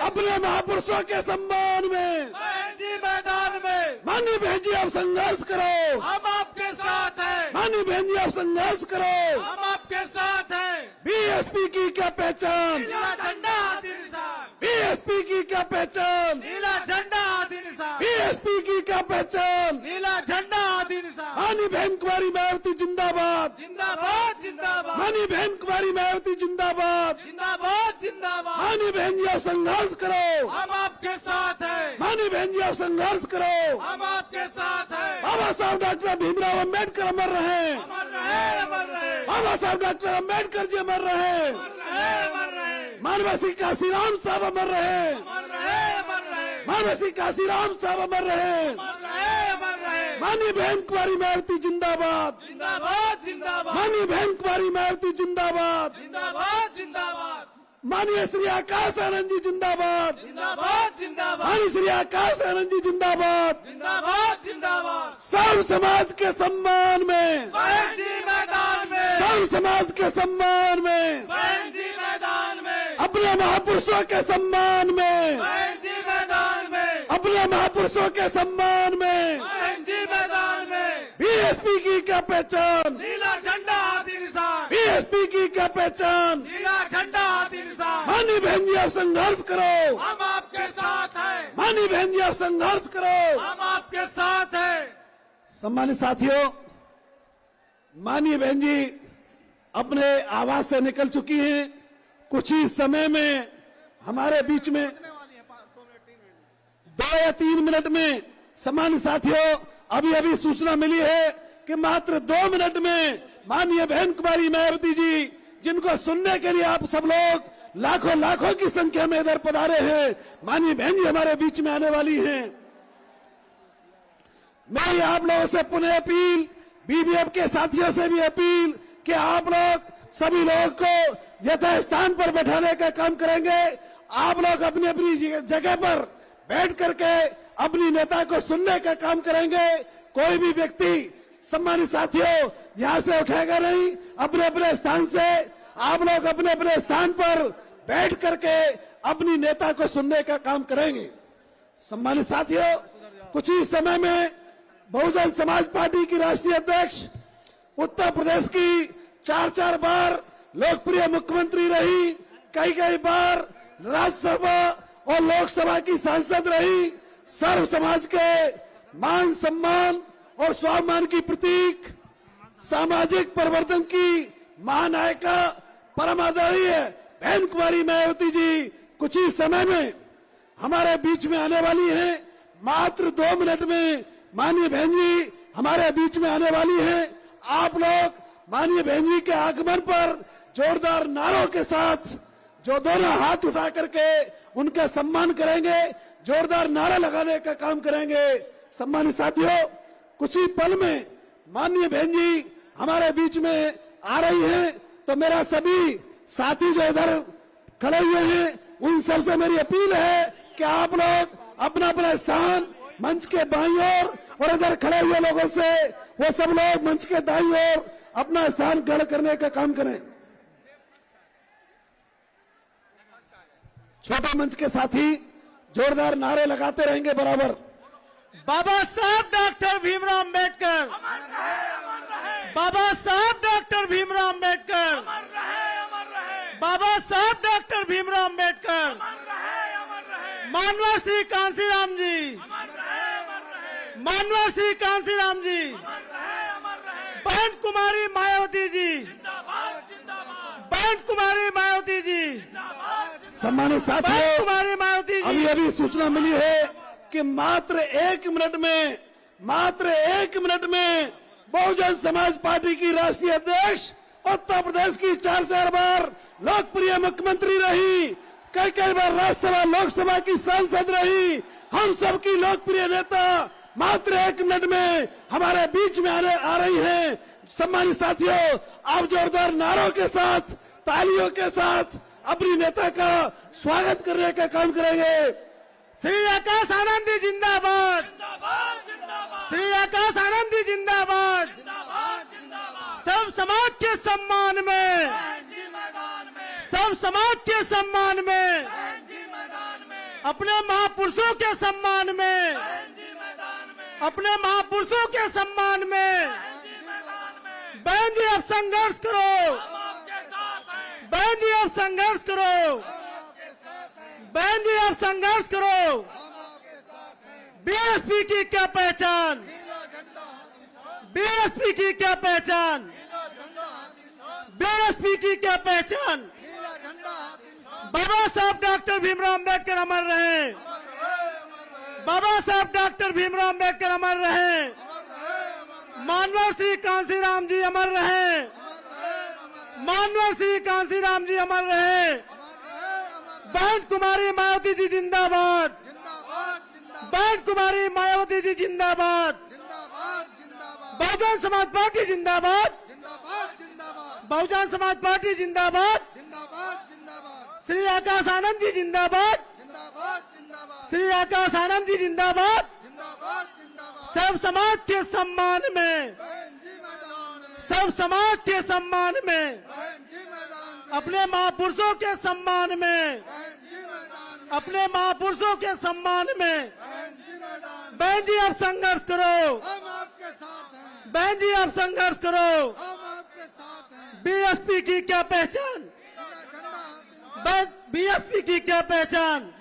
अपने महापुरुषों के सम्मान में बहन जी मैदान में। माननीय बहन जी आप संघर्ष करो, हम आपके साथ हैं। माननीय बहन जी आप संघर्ष करो। हम आपके साथ हैं। बीएसपी की क्या पहचान, नीला झंडा हाथी निशान। बीएसपी की क्या पहचान, नीला झंडा हाथी निशान। बीएसपी की क्या पहचान। नीला झंडा हाथी निशान। माननीय बहन कुमारी मायावती जिंदाबाद, जिंदाबाद जिंदाबाद। माननीय बहन कुमारी मायावती जिंदाबाद। जिंदाबाद जिंदाबाद। माननीय बहन जी आप संघर्ष करो, हम आपके साथ हैं। माननीय बहन जी आप संघर्ष करो। हम आपके साथ हैं। बाबा साहब डॉक्टर भीमराव अम्बेडकर अमर रहे, अमर रहे अमर रहे। बाबा साहब डॉक्टर अम्बेडकर जी अमर रहे, अमर रहे अमर रहे। मानवसी काशीराम साहब अमर रहे, अमर रहे अमर रहे। मानवसी काशीराम साहब अमर रहे। अमर रहे अमर रहे। माननीय बहन कुमारी मायावती जिंदाबाद, जिंदाबाद जिंदाबाद। माननीय बहन कुमारी मायावती जिंदाबाद। जिंदाबाद जिंदाबाद। माननीय श्री आकाश आनंद जी जिंदाबाद, जिंदाबाद जिंदाबाद। माननीय श्री आकाश आनंद जी जिंदाबाद। जिंदाबाद जिंदाबाद। सर्व समाज के सम्मान में, बहन जी मैदान में। सर्व समाज के सम्मान में, बहन जी मैदान में। अपने महापुरुषों के सम्मान में, बहन जी मैदान में। अपने महापुरुषों के सम्मान में। बहन जी मैदान में। बीएसपी की क्या पहचान, नीला झंडा हाथी निशान। बीएसपी की क्या पहचान। नीला झंडा हाथी निशान। माननीय बहन जी आप संघर्ष करो, हम आपके साथ हैं। माननीय बहन जी आप संघर्ष करो। हम आपके साथ हैं। सम्मानित साथियों, माननीय बहन जी अपने आवास से निकल चुकी हैं। कुछ ही समय में हमारे बीच में 2 या 3 मिनट में, सम्मानित साथियों, अभी अभी सूचना मिली है कि मात्र 2 मिनट में माननीय बहन कुमारी मायावती जी, जिनको सुनने के लिए आप सब लोग लाखों लाखों की संख्या में इधर पधारे हैं, माननीय बहन जी हमारे बीच में आने वाली हैं। मेरी आप लोगों से पुनः अपील, बीबीएफ के साथियों से भी अपील कि आप लोग सभी लोगों को यथास्थान पर बैठाने का काम करेंगे। आप लोग अपनी अपनी जगह पर बैठ करके अपनी नेता को सुनने का काम करेंगे। कोई भी व्यक्ति, सम्मानित साथियों, यहां से उठेगा नहीं। अपने अपने स्थान से आप लोग अपने अपने स्थान पर बैठ करके अपनी नेता को सुनने का काम करेंगे। सम्मानित साथियों, कुछ ही समय में बहुजन समाज पार्टी की राष्ट्रीय अध्यक्ष, उत्तर प्रदेश की 4 बार लोकप्रिय मुख्यमंत्री रही, कई बार राज्यसभा और लोकसभा की सांसद रही, सर्व समाज के मान सम्मान और स्वाभिमान की प्रतीक, सामाजिक परिवर्तन की महानायिका, परम आदरणीय बहन कुमारी मायावती जी कुछ ही समय में हमारे बीच में आने वाली हैं। मात्र 2 मिनट में माननीय बहन जी हमारे बीच में आने वाली हैं। आप लोग माननीय बहन जी के आगमन पर जोरदार नारों के साथ, जो दोनों हाथ उठा करके उनका सम्मान करेंगे, जोरदार नारा लगाने का काम करेंगे। सम्मानित साथियों, कुछ ही पल में माननीय बहन जी हमारे बीच में आ रही हैं, तो मेरा सभी साथी जो इधर खड़े हुए हैं, उन सबसे मेरी अपील है कि आप लोग अपना अपना स्थान मंच के बाईं ओर और इधर खड़े हुए लोगों से वो सब लोग मंच के दाईं ओर अपना स्थान ग्रहण करने का काम करें। छोटे मंच के साथी जोरदार नारे लगाते रहेंगे बराबर। बाबा साहब डॉक्टर भीमराव अम्बेडकर, बाबा साहब डॉक्टर भीमराव अम्बेडकर, बाबा साहब डॉक्टर भीमराव अम्बेडकर, मानव श्री कांसीराम जी, मानव श्री कांसीराम जी, बहन कुमारी मायावती जी, बहन कुमारी मायावती जी, सम्मानित बहन साथियों, कुमारी मायावती जी। अभी अभी सूचना मिली है कि मात्र 1 मिनट में बहुजन समाज पार्टी की राष्ट्रीय अध्यक्ष, उत्तर प्रदेश की 4 बार लोकप्रिय मुख्यमंत्री रही, कई बार राज्यसभा लोकसभा की सांसद रही, हम सबकी लोकप्रिय नेता मात्र 1 मिनट में हमारे बीच में आ रही हैं। सम्मानित साथियों, आप जोरदार नारों के साथ, तालियों के साथ अपनी नेता का स्वागत करने का काम करेंगे। श्री आकाश आनंद जी जिंदाबाद, श्री आकाश आनंद जी जिंदाबाद। सब समाज के सम्मान में, सब समाज के सम्मान में अपने महापुरुषों के सम्मान में, अपने महापुरुषों के सम्मान में बहन जी अब संघर्ष करो, बहन जी अब संघर्ष करो, बहन जी अब संघर्ष करो। बीएसपी की क्या पहचान, बीएसपी की क्या पहचान, बीएसपी की क्या पहचान। बाबा साहब डॉक्टर भीमराव अंबेडकर अमर रहे, बाबा साहब डॉक्टर भीमराव अंबेडकर अमर रहे, मानवर श्री कांसीराम जी अमर रहे, मानवर श्री कांसीराम जी अमर रहे। बहन कुमारी मायावती जी जिंदाबाद, बहन कुमारी मायावती जी जिंदाबाद, बहुजन समाज पार्टी जिंदाबाद, बहुजन समाज पार्टी जिंदाबाद, श्री आकाश आनंद जी जिंदाबाद, श्री आकाश आनंद जी जिंदाबाद। सब समाज के सम्मान में, सब समाज के सम्मान में, अपने महापुरुषों के सम्मान में, अपने महापुरुषों के सम्मान में बहन जी अब संघर्ष करो, बहन जी अब संघर्ष करो। बीएसपी की क्या पहचान, बीएसपी की क्या पहचान।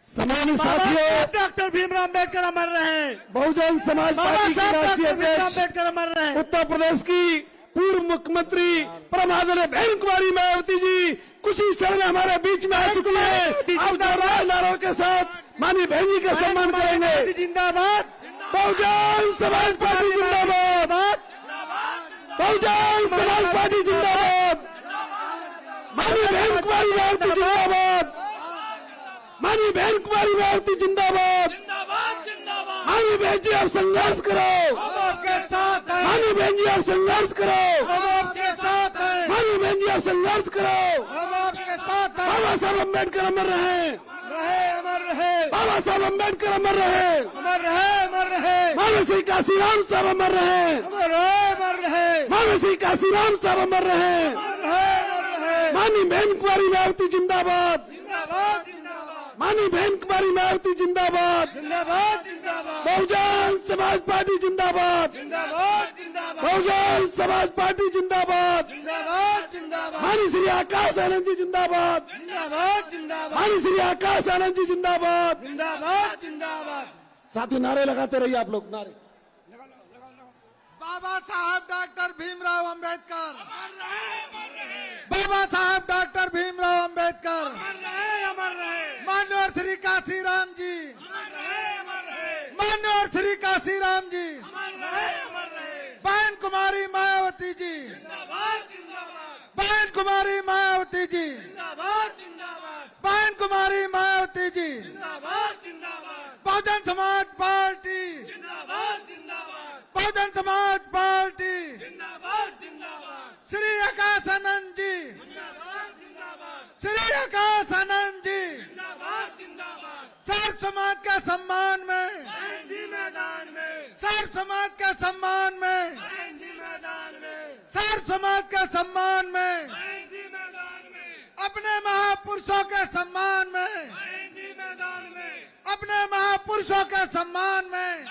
सम्मानित साथियों, डॉक्टर भीमराव अंबेडकर अमर रहे, बहुजन समाज पार्टी की राष्ट्रीय अध्यक्ष, अंबेडकर अमर रहे। उत्तर प्रदेश की पूर्व मुख्यमंत्री परम आदरणीय बहन कुमारी मायावती जी कुछ ही क्षण में हमारे बीच में आ चुकी है। आप जोरदार नारों के साथ माननीय बहन जी का सम्मान करेंगे। जिंदाबाद, बहुजन समाज पार्टी जिंदाबाद, बहुजन समाज पार्टी जिंदाबाद, माननीय बहन कुमारी मायावती जिंदाबाद, माननीय बहन कुमारी मायावती जिंदाबाद, माननीय बहन जी आप संघर्ष करो, माननीय बहन जी आप संघर्ष करो, माननीय बहन जी आप संघर्ष करो। बाबा साहब अम्बेडकर अमर रहे, अमर रहे, बाबा साहब अम्बेडकर अमर रहे, अमर रहे, अमर रहे। मानव श्री काशीराम साहब अमर रहे, अमर रहे, अमर रहे, मानव श्री काशीराम साहब अमर रहे। अमर रहे। माननीय बहन कुमारी मायावती जिंदाबाद, जिंदाबाद, जिंदाबाद, माननीय बहन कुमारी मायावती जिंदाबाद, जिंदाबाद, जिंदाबाद, बहुजन समाज पार्टी जिंदाबाद, जिंदाबाद, जिंदाबाद, बहुजन समाज पार्टी जिंदाबाद, जिंदाबाद, जिंदाबाद, माननीय श्री आकाश आनंद जी जिंदाबाद, जिंदाबाद, जिंदाबाद, माननीय श्री आकाश आनंद जी जिंदाबाद। जिंदाबाद, जिंदाबाद। साथियों नारे लगाते रहिए आप लोग, नारे। बाबा साहब डॉक्टर भीमराव अंबेडकर, बाबा साहब डॉक्टर भीमराव अंबेडकर, माननीय श्री काशीराम जी, माननीय श्री काशीराम जी, बहन कुमारी मायावती जी, बहन कुमारी मायावती जी, बहन कुमारी मायावती जी, बहुजन समाज पार्टी, बहुजन समाज पार्टी, श्री आकाश आनंद जी, श्री आकाश आनंद जी, सर्व समाज के सम्मान में, सर्व समाज के सम्मान में, सर्व समाज के सम्मान में, अपने महापुरुषों के सम्मान में, अपने महापुरुषों के सम्मान में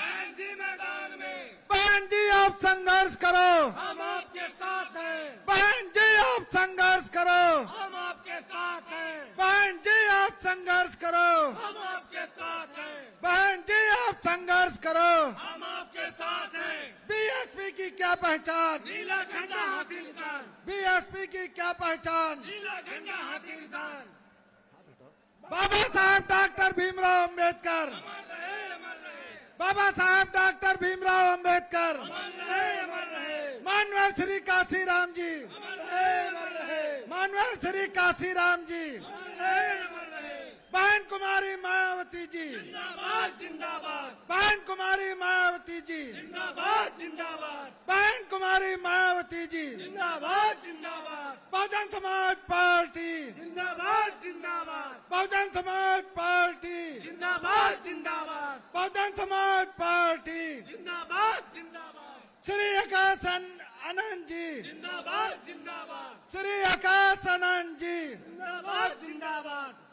बहन जी आप संघर्ष करो, हम आपके साथ हैं। बहन जी आप संघर्ष करो, हम आपके साथ हैं। बहन जी आप संघर्ष करो, हम आपके साथ हैं। बहन जी आप संघर्ष करो, हम आपके साथ हैं। बीएसपी की क्या पहचान, नीला झंडा हाथी निशान। बीएसपी की क्या पहचान, नीला झंडा हाथी निशान। बाबा साहब डॉक्टर भीमराव अंबेडकर, बाबा साहब डॉक्टर भीमराव अंबेडकर, माननीय श्री काशीराम जी, माननीय श्री काशीराम जी, बहन कुमारी मायावती जी, जिंदाबाद, जिंदाबाद, बहन कुमारी मायावती जी, जिंदाबाद, जिंदाबाद, बहन कुमारी मायावती जी, जिंदाबाद, जिंदाबाद, बहुजन समाज पार्टी, जिंदाबाद, जिंदाबाद, बहुजन समाज पार्टी, जिंदाबाद, जिंदाबाद, बहुजन समाज पार्टी, जिंदाबाद, जिंदाबाद, श्री आकाश आनंद जी, जिंदाबाद, जिंदाबाद, श्री आकाश आनंद जी, जिंदाबाद, जिंदाबाद।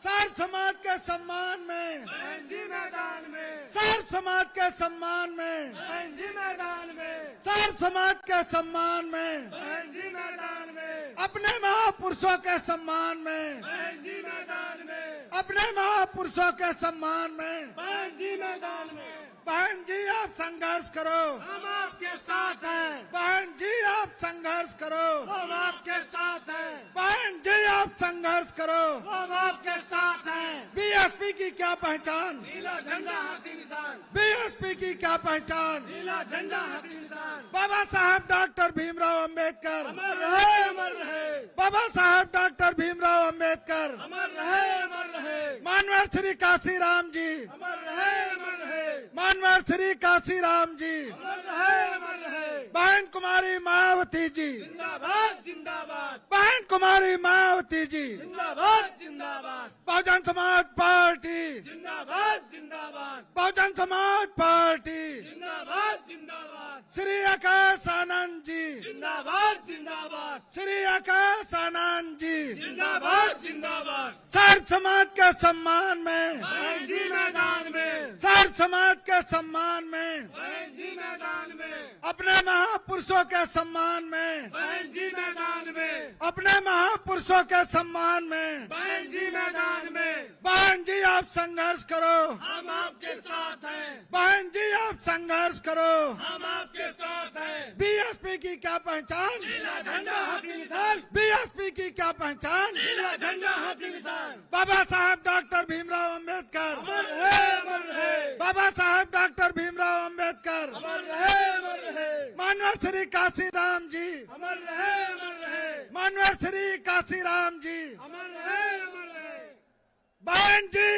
सर्व समाज के सम्मान में, बहन जी मैदान में, सर्व समाज के सम्मान में, बहन जी मैदान में, सर्व समाज के सम्मान में, बहन जी मैदान में, अपने महापुरुषों के सम्मान में, बहन जी मैदान में, अपने महापुरुषों के सम्मान में। बहन जी मैदान में। बहन जी आप संघर्ष करो, हम आपके साथ हैं, बहन जी आप संघर्ष करो, हम आपके साथ हैं, बहन जी आप संघर्ष करो। हम आपके साथ हैं। बीएसपी की क्या पहचान, नीला झंडा हाथी निशान, बीएसपी की क्या पहचान। नीला झंडा हाथी निशान। बाबा साहब डॉक्टर भीमराव अंबेडकर, अमर रहे, अमर रहे, बाबा साहब डॉक्टर भीमराव अंबेडकर, अमर रहे, अमर रहे, मानवर श्री काशीराम जी, अमर रहे, अमर रहे, मानवर श्री काशीराम जी, अमर रहे, अमर रहे। बहन कुमारी मायावती जी, जिंदाबाद, जिंदाबाद, बहन कुमारी मायावती जी, जिंदाबाद, जिंदाबाद, बहुजन समाज पार्टी, जिंदाबाद, जिंदाबाद, बहुजन समाज पार्टी, जिंदाबाद, जिंदाबाद, श्री आकाश आनंद जी, जिंदाबाद, जिंदाबाद, श्री आकाश आनंद जी, जिंदाबाद, जिंदाबाद। सर्व समाज के सम्मान में, बहन जी मैदान में, सर्व समाज के सम्मान में, बहन जी मैदान में, अपने महापुरुषों के सम्मान में, बहन जी मैदान में, अपने महापुरुषों के सम्मान में। बहन जी मैदान में। बहन जी आप संघर्ष करो, हम आपके साथ हैं, बहन जी आप संघर्ष करो। हम आपके साथ हैं। बीएसपी की क्या पहचान, नीला झंडा हाथी निशान, बीएसपी की क्या पहचान। नीला झंडा हाथी निशान। बाबा साहब डॉक्टर भीमराव अंबेडकर, अमर रहे, अमर रहे, बाबा साहब डॉक्टर भीमराव अंबेडकर, अमर रहे, अमर रहे, मानवर श्री काशीराम जी, अमर रहे, अमर रहे, मानवर श्री काशीराम जी, अमर रहे, अमर रहे। बहन जी,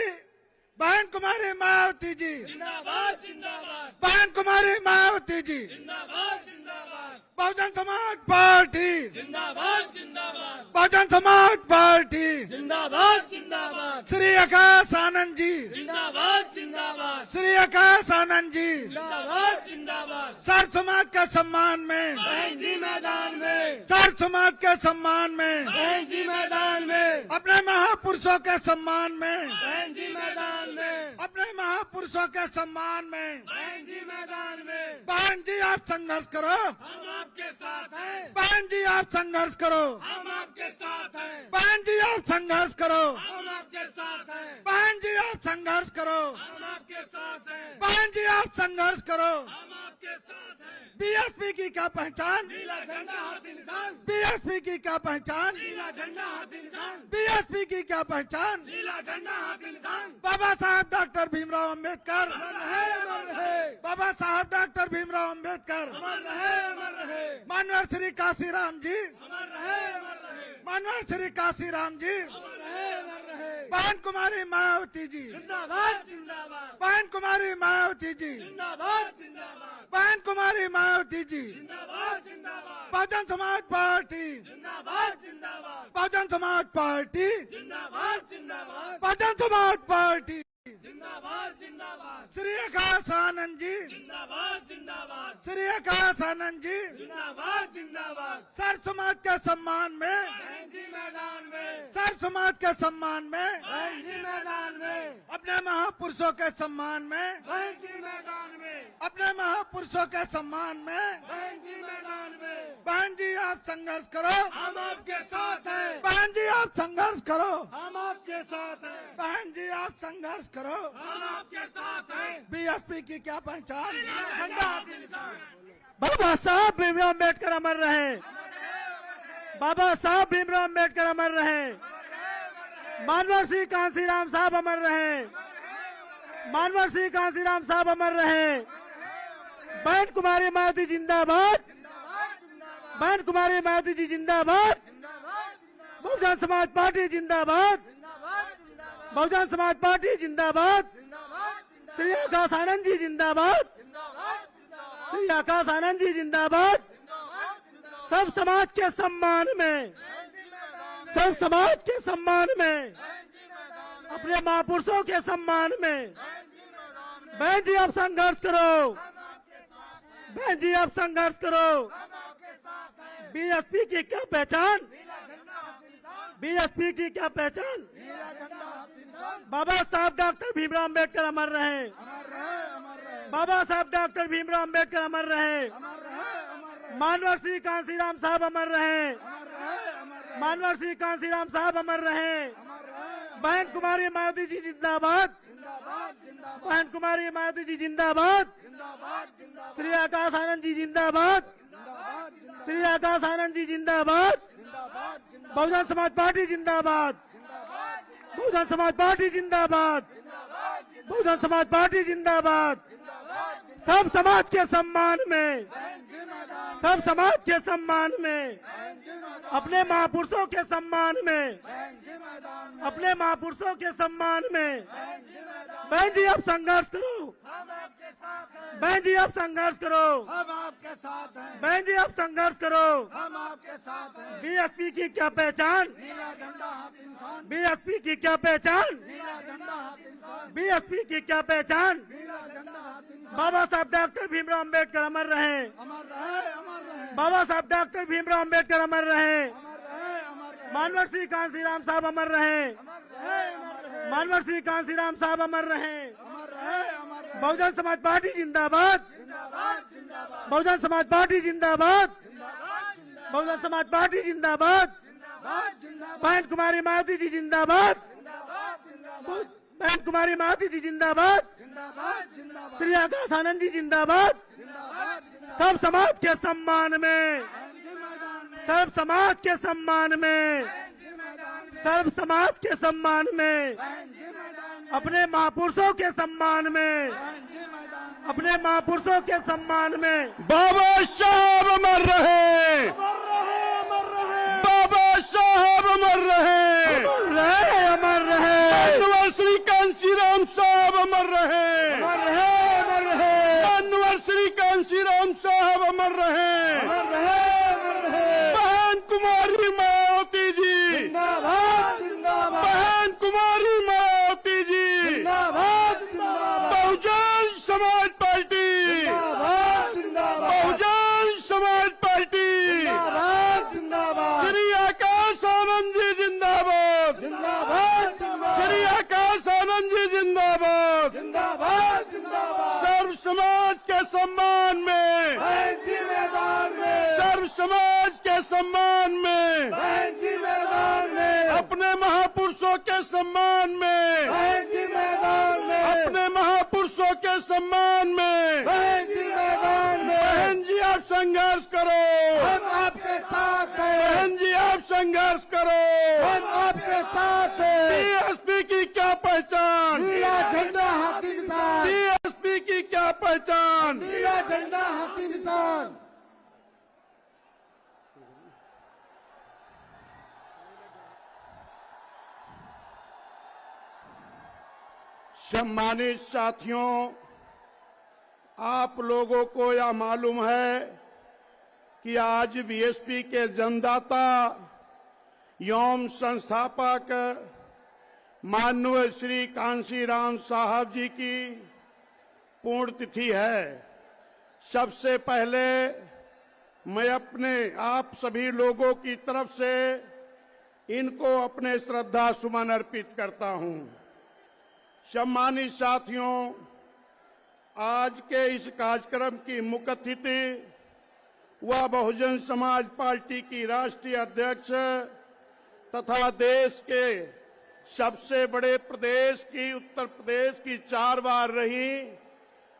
बहन कुमारी मायावती जी, जिंदाबाद, जिंदाबाद, बहन कुमारी मायावती जी, जिंदाबाद, जिंदाबाद, बहुजन समाज पार्टी, जिंदाबाद, जिंदाबाद, बहुजन समाज पार्टी, जिंदाबाद, जिंदाबाद, श्री आकाश आनंद जी, जिंदाबाद, जिंदाबाद, श्री आकाश आनंद जी, जिंदाबाद, जिंदाबाद। सर्व समाज के सम्मान में, बहन जी मैदान में, सर्व समाज के सम्मान में, बहन जी मैदान में, अपने महापुरुषों के सम्मान में, बहन जी मैदान में, अपने महापुरुषों के सम्मान में। बहन जी मैदान में। बहन जी आप संघर्ष करो, हम आपके साथ हैं, बहन जी आप संघर्ष करो, हम आपके साथ हैं, बहन जी आप संघर्ष करो, हम आपके साथ हैं, बहन जी आप संघर्ष करो, हम आपके साथ हैं, बहन जी आप संघर्ष करो। हम आपके साथ हैं। बीएसपी की क्या पहचान, नीला झंडा हाथी निशान, बीएसपी की क्या पहचान, नीला झंडा हाथी निशान, बीएसपी की क्या पहचान। नीला झंडा हाथी निशान। बाबा साहब डॉक्टर भीमराव अंबेडकर, अमर रहे, अमर रहे, बाबा साहब डॉक्टर भीमराव अंबेडकर, अमर रहे, अमर रहे, मानवर श्री काशीराम जी, अमर रहे, अमर रहे, मानवर श्री काशीराम जी, अमर रहे, अमर रहे। बहन कुमारी मायावती जी, जिंदाबाद, जिंदाबाद, बहन कुमारी मायावती जी, जिंदाबाद, जिंदाबाद, बहन कुमारी मायावती जी, जिंदाबाद, जिंदाबाद, बहुजन समाज पार्टी, जिंदाबाद, जिंदाबाद, बहुजन समाज पार्टी, जिंदाबाद, जिंदाबाद, बहुजन समाज पार्टी, जिंदाबाद, जिंदाबाद, श्री आकाश आनंद जी, जिंदाबाद, जिंदाबाद, श्री आकाश आनंद जी, जिंदाबाद, जिंदाबाद। सर्व समाज के सम्मान में, बहन जी मैदान में, सर्व समाज के सम्मान में, बहन जी मैदान में, अपने महापुरुषों के सम्मान में, बहन जी मैदान में, अपने महापुरुषों के सम्मान में। बहन जी मैदान में। बहन जी आप संघर्ष करो, हम आपके साथ हैं, बहन जी आप संघर्ष करो, हम आपके साथ हैं, बहन जी आप संघर्ष करो। हम आपके साथ हैं। बीएसपी की क्या पहचान, झंडा हाथी निशान। बाबा साहब भीमराव अम्बेडकर अमर रहे, बाबा साहब भीमराव अम्बेडकर अमर रहे, मानवर सिंह कांसीराम साहब अमर रहे, मानवर सिंह कांसीराम साहब अमर रहे। बहन कुमारी मायावती जिंदाबाद, बहन कुमारी मायावती जी जिंदाबाद, बहुजन समाज पार्टी जिंदाबाद, बहुजन समाज पार्टी जिंदाबाद, श्री आकाश आनंद जी जिंदाबाद, श्री आकाश आनंद जी जिंदाबाद। सब समाज के सम्मान में, सब समाज के सम्मान में, अपने महापुरुषों के सम्मान में। बहन जी आप संघर्ष करो, बहन जी आप संघर्ष करो। बीएसपी की क्या पहचान, बीएसपी की क्या पहचान? नीला झंडा हाथ इंसान बाबा साहब डॉक्टर भीमराव अम्बेडकर अमर रहे। अमर रहे, अमर रहे, बाबा साहब डॉक्टर भीमराव अम्बेडकर अमर रहे। अमर रहे, अमर रहे, मानवर सिंह कांसीराम साहब अमर रहे। अमर रहे, अमर रहे, मानवर सिंह कांसीराम साहब अमर रहे। अमर रहे, बहन कुमारी मायावती जी जिंदाबाद। जिंदाबाद, जिंदाबाद, बहन कुमारी मायावती जी जिंदाबाद। जिंदाबाद, जिंदाबाद, श्री आकाश आनंद जी जिंदाबाद। जिंदाबाद, जिंदाबाद, श्री आकाश आनंद जी जिंदाबाद। जिंदाबाद, जिंदाबाद, बहुजन समाज पार्टी जिंदाबाद। बहुजन समाज पार्टी जिंदाबाद। बहुजन समाज पार्टी जिंदाबाद। सब समाज के सम्मान में, सब समाज के सम्मान में, अपने महापुरुषों के सम्मान में, अपने महापुरुषों के सम्मान में बहन जी अब संघर्ष करो। हम आपके साथ हैं, बहन जी अब संघर्ष करो। हम आपके साथ हैं, बहन जी अब संघर्ष करो। हम आपके साथ हैं। बीएसपी की क्या पहचान? नीला झंडा हाथ इंसान, बीएसपी की क्या पहचान? नीला झंडा हाथ इंसान, बीएसपी की क्या पहचान? नीला झंडा हाथ इंसान, बाबा साहब डॉक्टर भीमराव अम्बेडकर अमर रहे। अमर रहे, अमर रहे, बाबा साहब डॉक्टर भीमराव अम्बेडकर अमर रहे। अमर रहे, अमर रहे, मानवर सिंह कांसीराम साहब अमर रहे। अमर रहे, अमर रहे, मानवर सिंह कांसीराम साहब अमर रहे। अमर रहे, अमर रहे, बहुजन समाज पार्टी जिंदाबाद। जिंदाबाद, जिंदाबाद, बहुजन समाज पार्टी जिंदाबाद। बहुजन समाज पार्टी जिंदाबाद। जिंदाबाद, जिंदाबाद, बहन कुमारी मायावती जी जिंदाबाद। जिंदाबाद, बहन कुमारी मायावती जी जिंदाबाद। जिंदाबाद, जिंदाबाद, श्री आकाश आनंद जी जिंदाबाद। जिंदाबाद, जिंदाबाद, सब समाज के सम्मान में, गांधी मैदान में, सब समाज के सम्मान में, गांधी मैदान में, सब समाज के सम्मान में, गांधी मैदान में, अपने महापुरुषों के सम्मान में, गांधी मैदान में, अपने महापुरुषों के सम्मान में बाबा साहब अमर रहे। बाबा साहब अमर रहे। अमर रहे। मानवर श्री कांसीराम साहब अमर रहे। अमर रहे। अमर रहे। मानवर श्री कांसीराम साहब अमर रहे। अमर रहे। अमर रहे। बहन कुमारी मायावती जी, जिंदाबाद। जिंदाबाद। बहन कुमारी मायावती जी, जिंदाबाद। जिंदाबाद। बहुजन समाज पार्टी, जिंदाबाद। जिंदाबाद। बहुजन समाज पार्टी, जिंदाबाद। जिंदाबाद। श्री आकाश आनंद जी जिंदाबाद। जिंदाबाद। श्री आकाश आनंद जी जिंदाबाद। जिंदाबाद। जिंदाबाद। सर्व समाज के सम्मान में, गांधी मैदान में, सर्व समाज के सम्मान में, गांधी मैदान में, अपने महापुरुषों के सम्मान में, गांधी मैदान में, अपने महापुरुषों के सम्मान में गांधी मैदान में बहन जी आप संघर्ष करो। हम आपके साथ हैं। बहन जी आप संघर्ष करो। हम आपके साथ हैं। बीएसपी की क्या पहचान? नीला झंडा हाथी निशान। बीएसपी की क्या पहचान? नीला झंडा हाथी निशान। सम्मानित साथियों, आप लोगों को यह मालूम है कि आज बीएसपी के जन्मदाता एवं संस्थापक माननीय श्री कांसीराम साहब जी की पुण्यतिथि है। सबसे पहले मैं अपने आप सभी लोगों की तरफ से इनको अपने श्रद्धा सुमन अर्पित करता हूं। सम्मानित साथियों, आज के इस कार्यक्रम की मुख्य अतिथि व बहुजन समाज पार्टी की राष्ट्रीय अध्यक्ष तथा देश के सबसे बड़े प्रदेश की उत्तर प्रदेश की 4 बार रही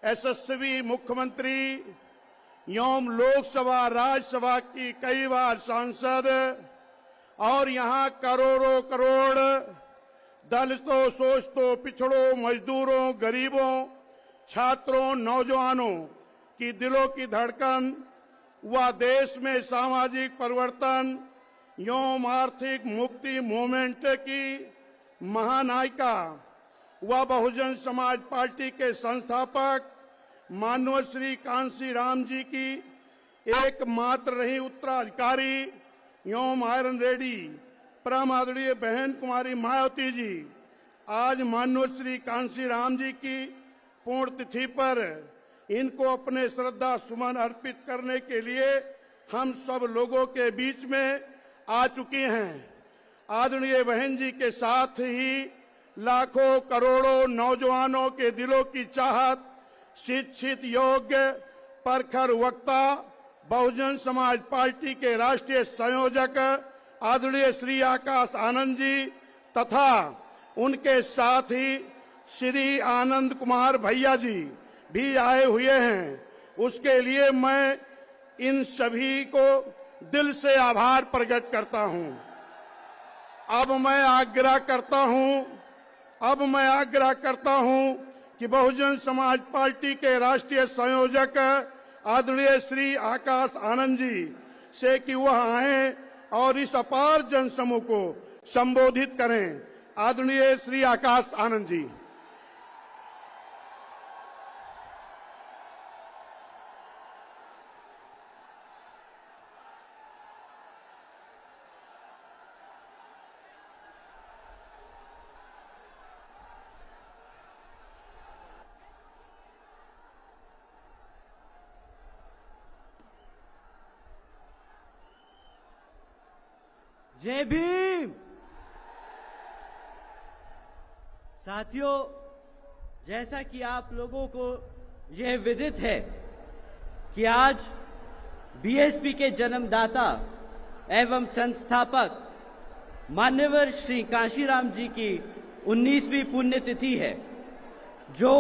यशस्वी मुख्यमंत्री एवं लोकसभा राज्यसभा की कई बार सांसद और यहां करोड़ों करोड़ दलितों, शोषितों, पिछड़ों, मजदूरों, गरीबों, छात्रों, नौजवानों की दिलों की धड़कन व देश में सामाजिक परिवर्तन एवं आर्थिक मुक्ति मूवमेंट की महानायिका व बहुजन समाज पार्टी के संस्थापक माननीय श्री कांसीराम जी की एकमात्र रही उत्तराधिकारी एवं आयरन रेडी परम आदरणीय बहन कुमारी मायावती जी आज माननीय श्री कांसीराम जी की पुण्यतिथि पर इनको अपने श्रद्धा सुमन अर्पित करने के लिए हम सब लोगों के बीच में आ चुकी हैं। आदरणीय बहन जी के साथ ही लाखों करोड़ों नौजवानों के दिलों की चाहत, शिक्षित, योग्य, प्रखर वक्ता, बहुजन समाज पार्टी के राष्ट्रीय संयोजक आदरणीय श्री आकाश आनंद जी तथा उनके साथ ही श्री आनंद कुमार भैया जी भी आए हुए हैं। उसके लिए मैं इन सभी को दिल से आभार प्रकट करता हूं। अब मैं आग्रह करता हूं कि बहुजन समाज पार्टी के राष्ट्रीय संयोजक आदरणीय श्री आकाश आनंद जी से कि वह आए और इस अपार जनसमूह को संबोधित करें। आदरणीय श्री आकाश आनंद जी। जय भीम। साथियों, जैसा कि आप लोगों को यह विदित है कि आज बीएसपी के जन्मदाता एवं संस्थापक मान्यवर श्री कांशीराम जी की 19वीं पुण्यतिथि है, जो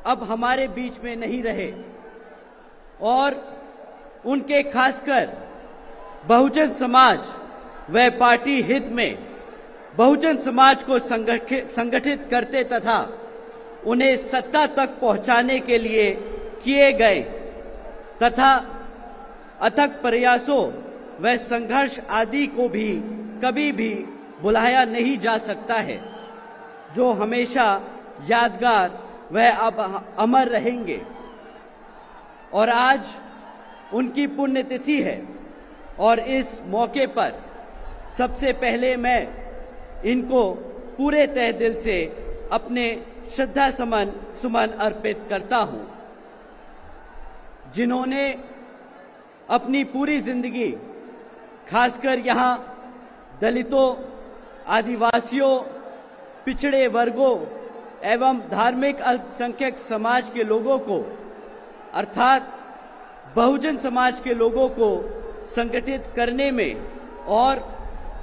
अब हमारे बीच में नहीं रहे और उनके खासकर बहुजन समाज व पार्टी हित में बहुजन समाज को संगठित करते तथा उन्हें सत्ता तक पहुंचाने के लिए किए गए तथा अथक प्रयासों व संघर्ष आदि को भी कभी भी भुलाया नहीं जा सकता है, जो हमेशा यादगार व अमर रहेंगे। और आज उनकी पुण्यतिथि है और इस मौके पर सबसे पहले मैं इनको पूरे तहे दिल से अपने श्रद्धा सुमन अर्पित करता हूं, जिन्होंने अपनी पूरी जिंदगी खासकर यहां दलितों, आदिवासियों, पिछड़े वर्गों एवं धार्मिक अल्पसंख्यक समाज के लोगों को अर्थात बहुजन समाज के लोगों को संगठित करने में और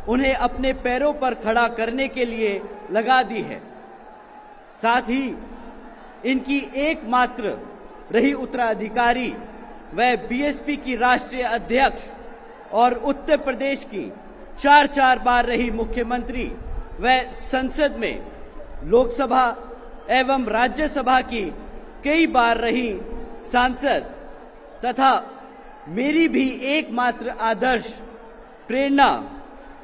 उन्हें अपने पैरों पर खड़ा करने के लिए लगा दी है। साथ ही इनकी एकमात्र रही उत्तराधिकारी व बीएसपी की राष्ट्रीय अध्यक्ष और उत्तर प्रदेश की 4 बार रही मुख्यमंत्री व संसद में लोकसभा एवं राज्यसभा की कई बार रही सांसद तथा मेरी भी एकमात्र आदर्श, प्रेरणा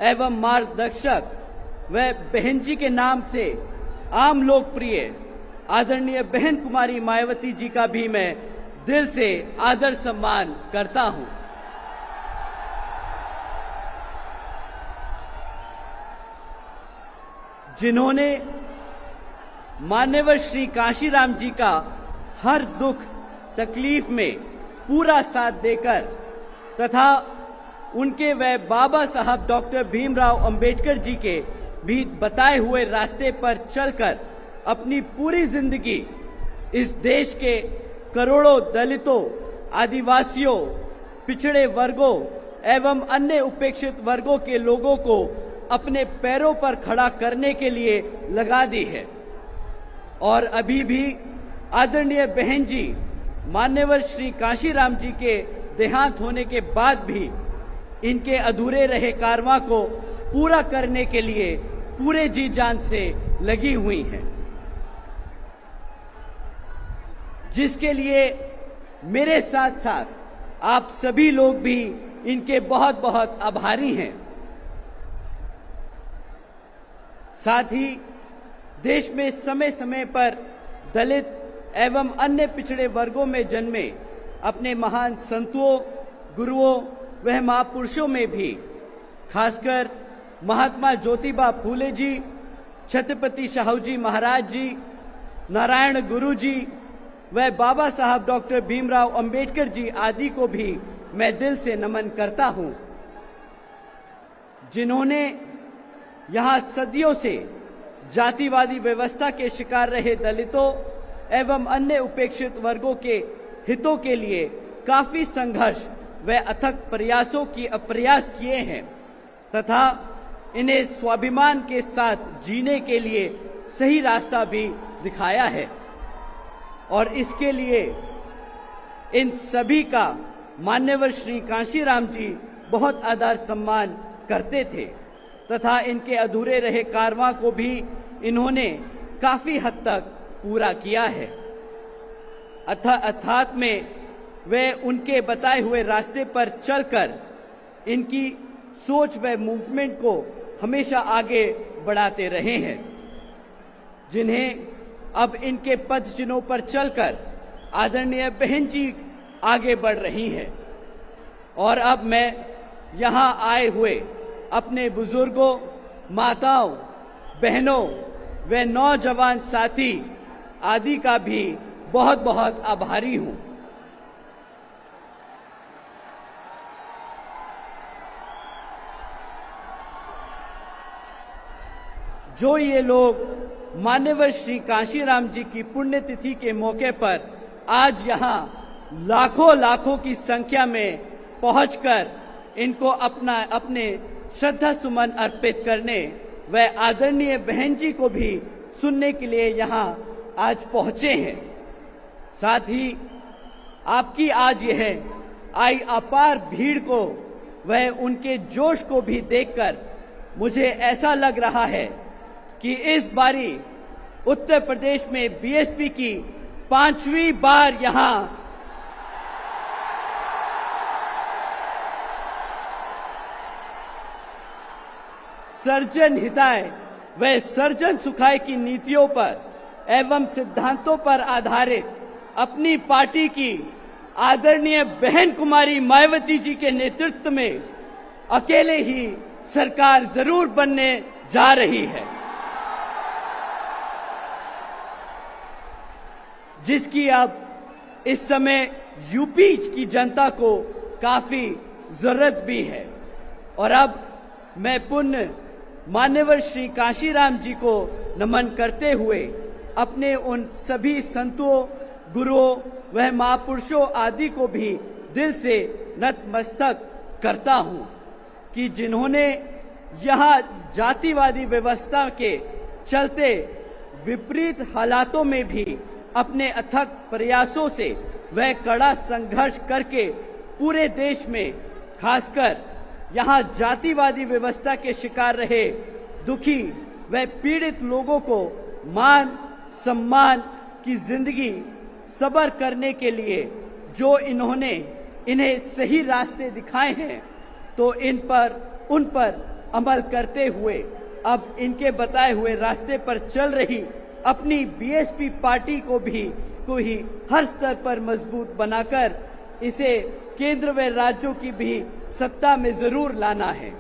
एवं मार्गदर्शक व बहन जी के नाम से आम लोकप्रिय आदरणीय बहन कुमारी मायावती जी का भी मैं दिल से आदर सम्मान करता हूं, जिन्होंने मान्यवर श्री कांशीराम जी का हर दुख तकलीफ में पूरा साथ देकर तथा उनके व बाबा साहब डॉक्टर भीमराव अंबेडकर जी के भी बताए हुए रास्ते पर चलकर अपनी पूरी जिंदगी इस देश के करोड़ों दलितों, आदिवासियों, पिछड़े वर्गों एवं अन्य उपेक्षित वर्गों के लोगों को अपने पैरों पर खड़ा करने के लिए लगा दी है। और अभी भी आदरणीय बहन जी मान्यवर श्री कांशीराम जी के देहांत होने के बाद भी इनके अधूरे रहे कारवां को पूरा करने के लिए पूरे जी जान से लगी हुई हैं, जिसके लिए मेरे साथ साथ आप सभी लोग भी इनके बहुत बहुत आभारी हैं। साथ ही देश में समय समय पर दलित एवं अन्य पिछड़े वर्गों में जन्मे अपने महान संतों, गुरुओं वह महापुरुषों में भी खासकर महात्मा ज्योतिबा फूले जी, छत्रपति शाहू जी महाराज जी, नारायण गुरु जी व बाबा साहब डॉक्टर भीमराव अंबेडकर जी आदि को भी मैं दिल से नमन करता हूं, जिन्होंने यहाँ सदियों से जातिवादी व्यवस्था के शिकार रहे दलितों एवं अन्य उपेक्षित वर्गों के हितों के लिए काफी संघर्ष व अथक प्रयास किए हैं तथा इन्हें स्वाभिमान के साथ जीने के लिए सही रास्ता भी दिखाया है और इसके लिए इन सभी का मान्यवर श्री कांशीराम जी बहुत आदर सम्मान करते थे तथा इनके अधूरे रहे कारवां को भी इन्होंने काफी हद तक पूरा किया है। अर्थात में वे उनके बताए हुए रास्ते पर चलकर इनकी सोच व मूवमेंट को हमेशा आगे बढ़ाते रहे हैं, जिन्हें अब इनके पद चिन्हों पर चलकर आदरणीय बहन जी आगे बढ़ रही हैं। और अब मैं यहाँ आए हुए अपने बुजुर्गों, माताओं, बहनों व नौजवान साथी आदि का भी बहुत बहुत आभारी हूँ। जो ये लोग मान्यवर श्री कांशीराम जी की पुण्यतिथि के मौके पर आज यहाँ लाखों की संख्या में पहुंचकर इनको अपने श्रद्धा सुमन अर्पित करने व आदरणीय बहन जी को भी सुनने के लिए यहाँ आज पहुंचे हैं। साथ ही आपकी आज यह आई अपार भीड़ को व उनके जोश को भी देखकर मुझे ऐसा लग रहा है कि इस बारी उत्तर प्रदेश में बीएसपी की 5वीं बार यहाँ सर्जन हिताय व सर्जन सुखाय की नीतियों पर एवं सिद्धांतों पर आधारित अपनी पार्टी की आदरणीय बहन कुमारी मायावती जी के नेतृत्व में अकेले ही सरकार जरूर बनने जा रही है, जिसकी अब इस समय यूपी की जनता को काफी जरूरत भी है। और अब मैं पुण्य मान्यवर श्री कांशीराम जी को नमन करते हुए अपने उन सभी संतों, गुरुओं व महापुरुषों आदि को भी दिल से नतमस्तक करता हूँ कि जिन्होंने यहाँ जातिवादी व्यवस्था के चलते विपरीत हालातों में भी अपने अथक प्रयासों से वह कड़ा संघर्ष करके पूरे देश में खासकर यहाँ जातिवादी व्यवस्था के शिकार रहे दुखी व पीड़ित लोगों को मान सम्मान की जिंदगी सबर करने के लिए जो इन्होंने इन्हें सही रास्ते दिखाए हैं, तो उन पर अमल करते हुए अब इनके बताए हुए रास्ते पर चल रही अपनी बीएसपी पार्टी को ही हर स्तर पर मजबूत बनाकर इसे केंद्र व राज्यों की भी सत्ता में जरूर लाना है।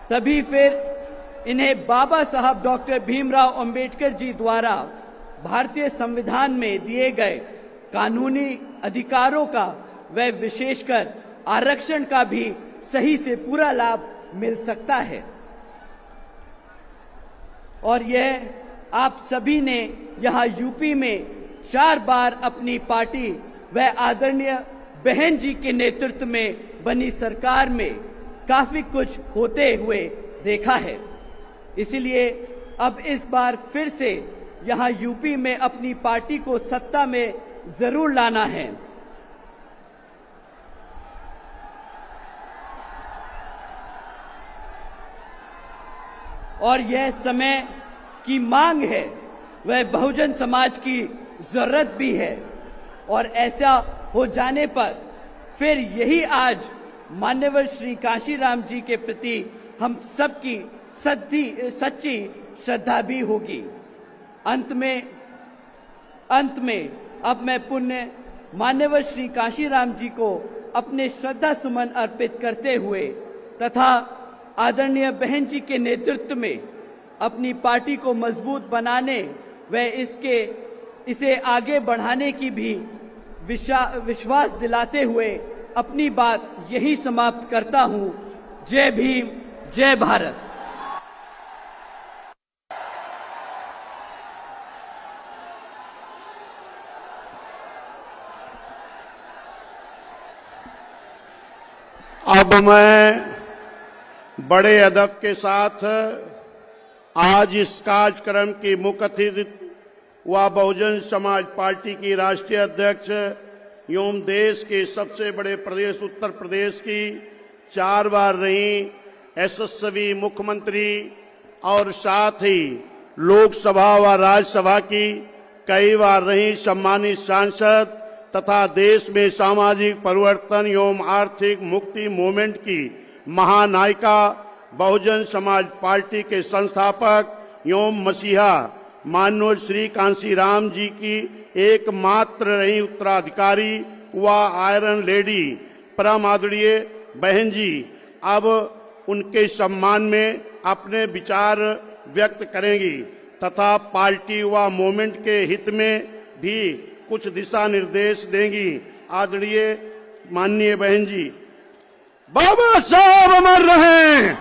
तभी फिर इन्हें बाबा साहब डॉक्टर भीमराव अंबेडकर जी द्वारा भारतीय संविधान में दिए गए कानूनी अधिकारों का व विशेषकर आरक्षण का भी सही से पूरा लाभ मिल सकता है। और यह आप सभी ने यहाँ यूपी में 4 बार अपनी पार्टी व आदरणीय बहन जी के नेतृत्व में बनी सरकार में काफी कुछ होते हुए देखा है। इसलिए अब इस बार फिर से यहाँ यूपी में अपनी पार्टी को सत्ता में जरूर लाना है। और यह समय की मांग है, वह बहुजन समाज की जरूरत भी है। और ऐसा हो जाने पर फिर यही आज मान्यवर श्री कांशीराम जी के प्रति हम सबकी सच्ची श्रद्धा भी होगी। अंत में अब मैं पुण्य मान्यवर श्री कांशीराम जी को अपने श्रद्धा सुमन अर्पित करते हुए तथा आदरणीय बहन जी के नेतृत्व में अपनी पार्टी को मजबूत बनाने व इसे आगे बढ़ाने की भी विश्वास दिलाते हुए अपनी बात यही समाप्त करता हूं। जय भीम, जय भारत। अब मैं बड़े अदब के साथ आज इस कार्यक्रम की मुख्य अतिथि व बहुजन समाज पार्टी की राष्ट्रीय अध्यक्ष एवं देश के सबसे बड़े प्रदेश उत्तर प्रदेश की 4 बार रही यशस्वी मुख्यमंत्री और साथ ही लोकसभा व राज्यसभा की कई बार रही सम्मानित सांसद तथा देश में सामाजिक परिवर्तन एवं आर्थिक मुक्ति मूवमेंट की महानायिका बहुजन समाज पार्टी के संस्थापक एवं मसीहा माननीय श्री कांशीराम जी की एकमात्र रही उत्तराधिकारी व आयरन लेडी परम आदरणीय बहन जी अब उनके सम्मान में अपने विचार व्यक्त करेंगी तथा पार्टी व मूवमेंट के हित में भी कुछ दिशा निर्देश देंगी। आदरणीय माननीय बहन जी। बाबा साहब अमर रहे,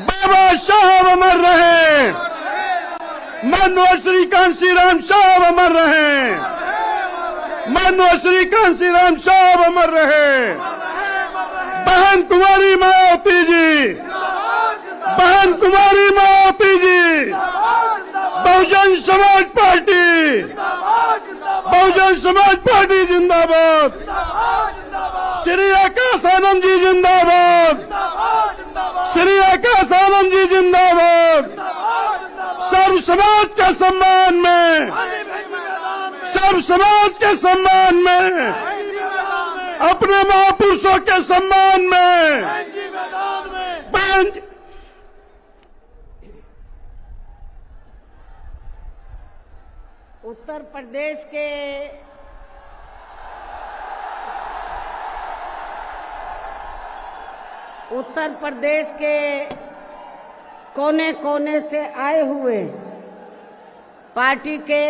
बाबा साहब अमर रहे, माननीय श्री कांशीराम साहब अमर रहे, माननीय श्री कांशीराम साहब अमर रहे। बहन कुमारी मायावती जी, बहन कुमारी मायावती जी, बहुजन समाज पार्टी, बहुजन समाज पार्टी जिंदाबाद। श्री आकाश आनंद जी जिंदाबाद, श्री आकाश आनंद जी जिंदाबाद। सर्व समाज के सम्मान में, सर्व समाज के सम्मान में, अपने महापुरुषों के सम्मान में बहन उत्तर प्रदेश के कोने कोने से आए हुए पार्टी के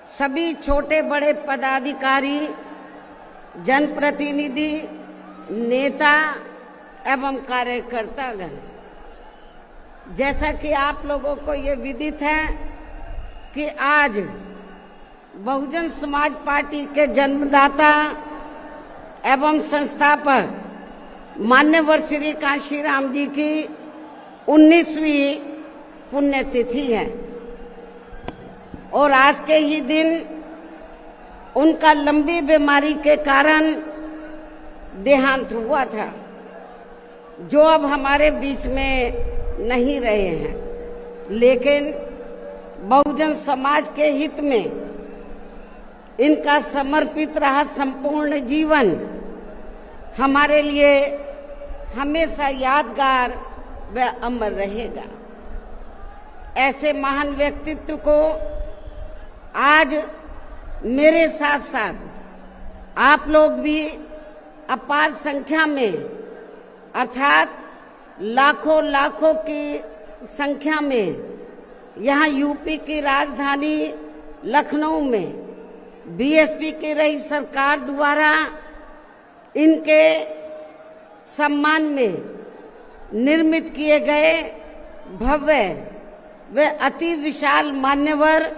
सभी छोटे बड़े पदाधिकारी, जनप्रतिनिधि, नेता एवं कार्यकर्तागण, जैसा कि आप लोगों को ये विदित है कि आज बहुजन समाज पार्टी के जन्मदाता एवं संस्थापक मान्यवर श्री कांशीराम जी की 19वीं पुण्यतिथि है और आज के ही दिन उनका लंबी बीमारी के कारण देहांत हुआ था, जो अब हमारे बीच में नहीं रहे हैं। लेकिन बहुजन समाज के हित में इनका समर्पित रहा संपूर्ण जीवन हमारे लिए हमेशा यादगार व अमर रहेगा। ऐसे महान व्यक्तित्व को आज मेरे साथ साथ आप लोग भी अपार संख्या में, अर्थात लाखों लाखों की संख्या में यहाँ यूपी की राजधानी लखनऊ में बीएसपी की रही सरकार द्वारा इनके सम्मान में निर्मित किए गए भव्य व अति विशाल मान्यवर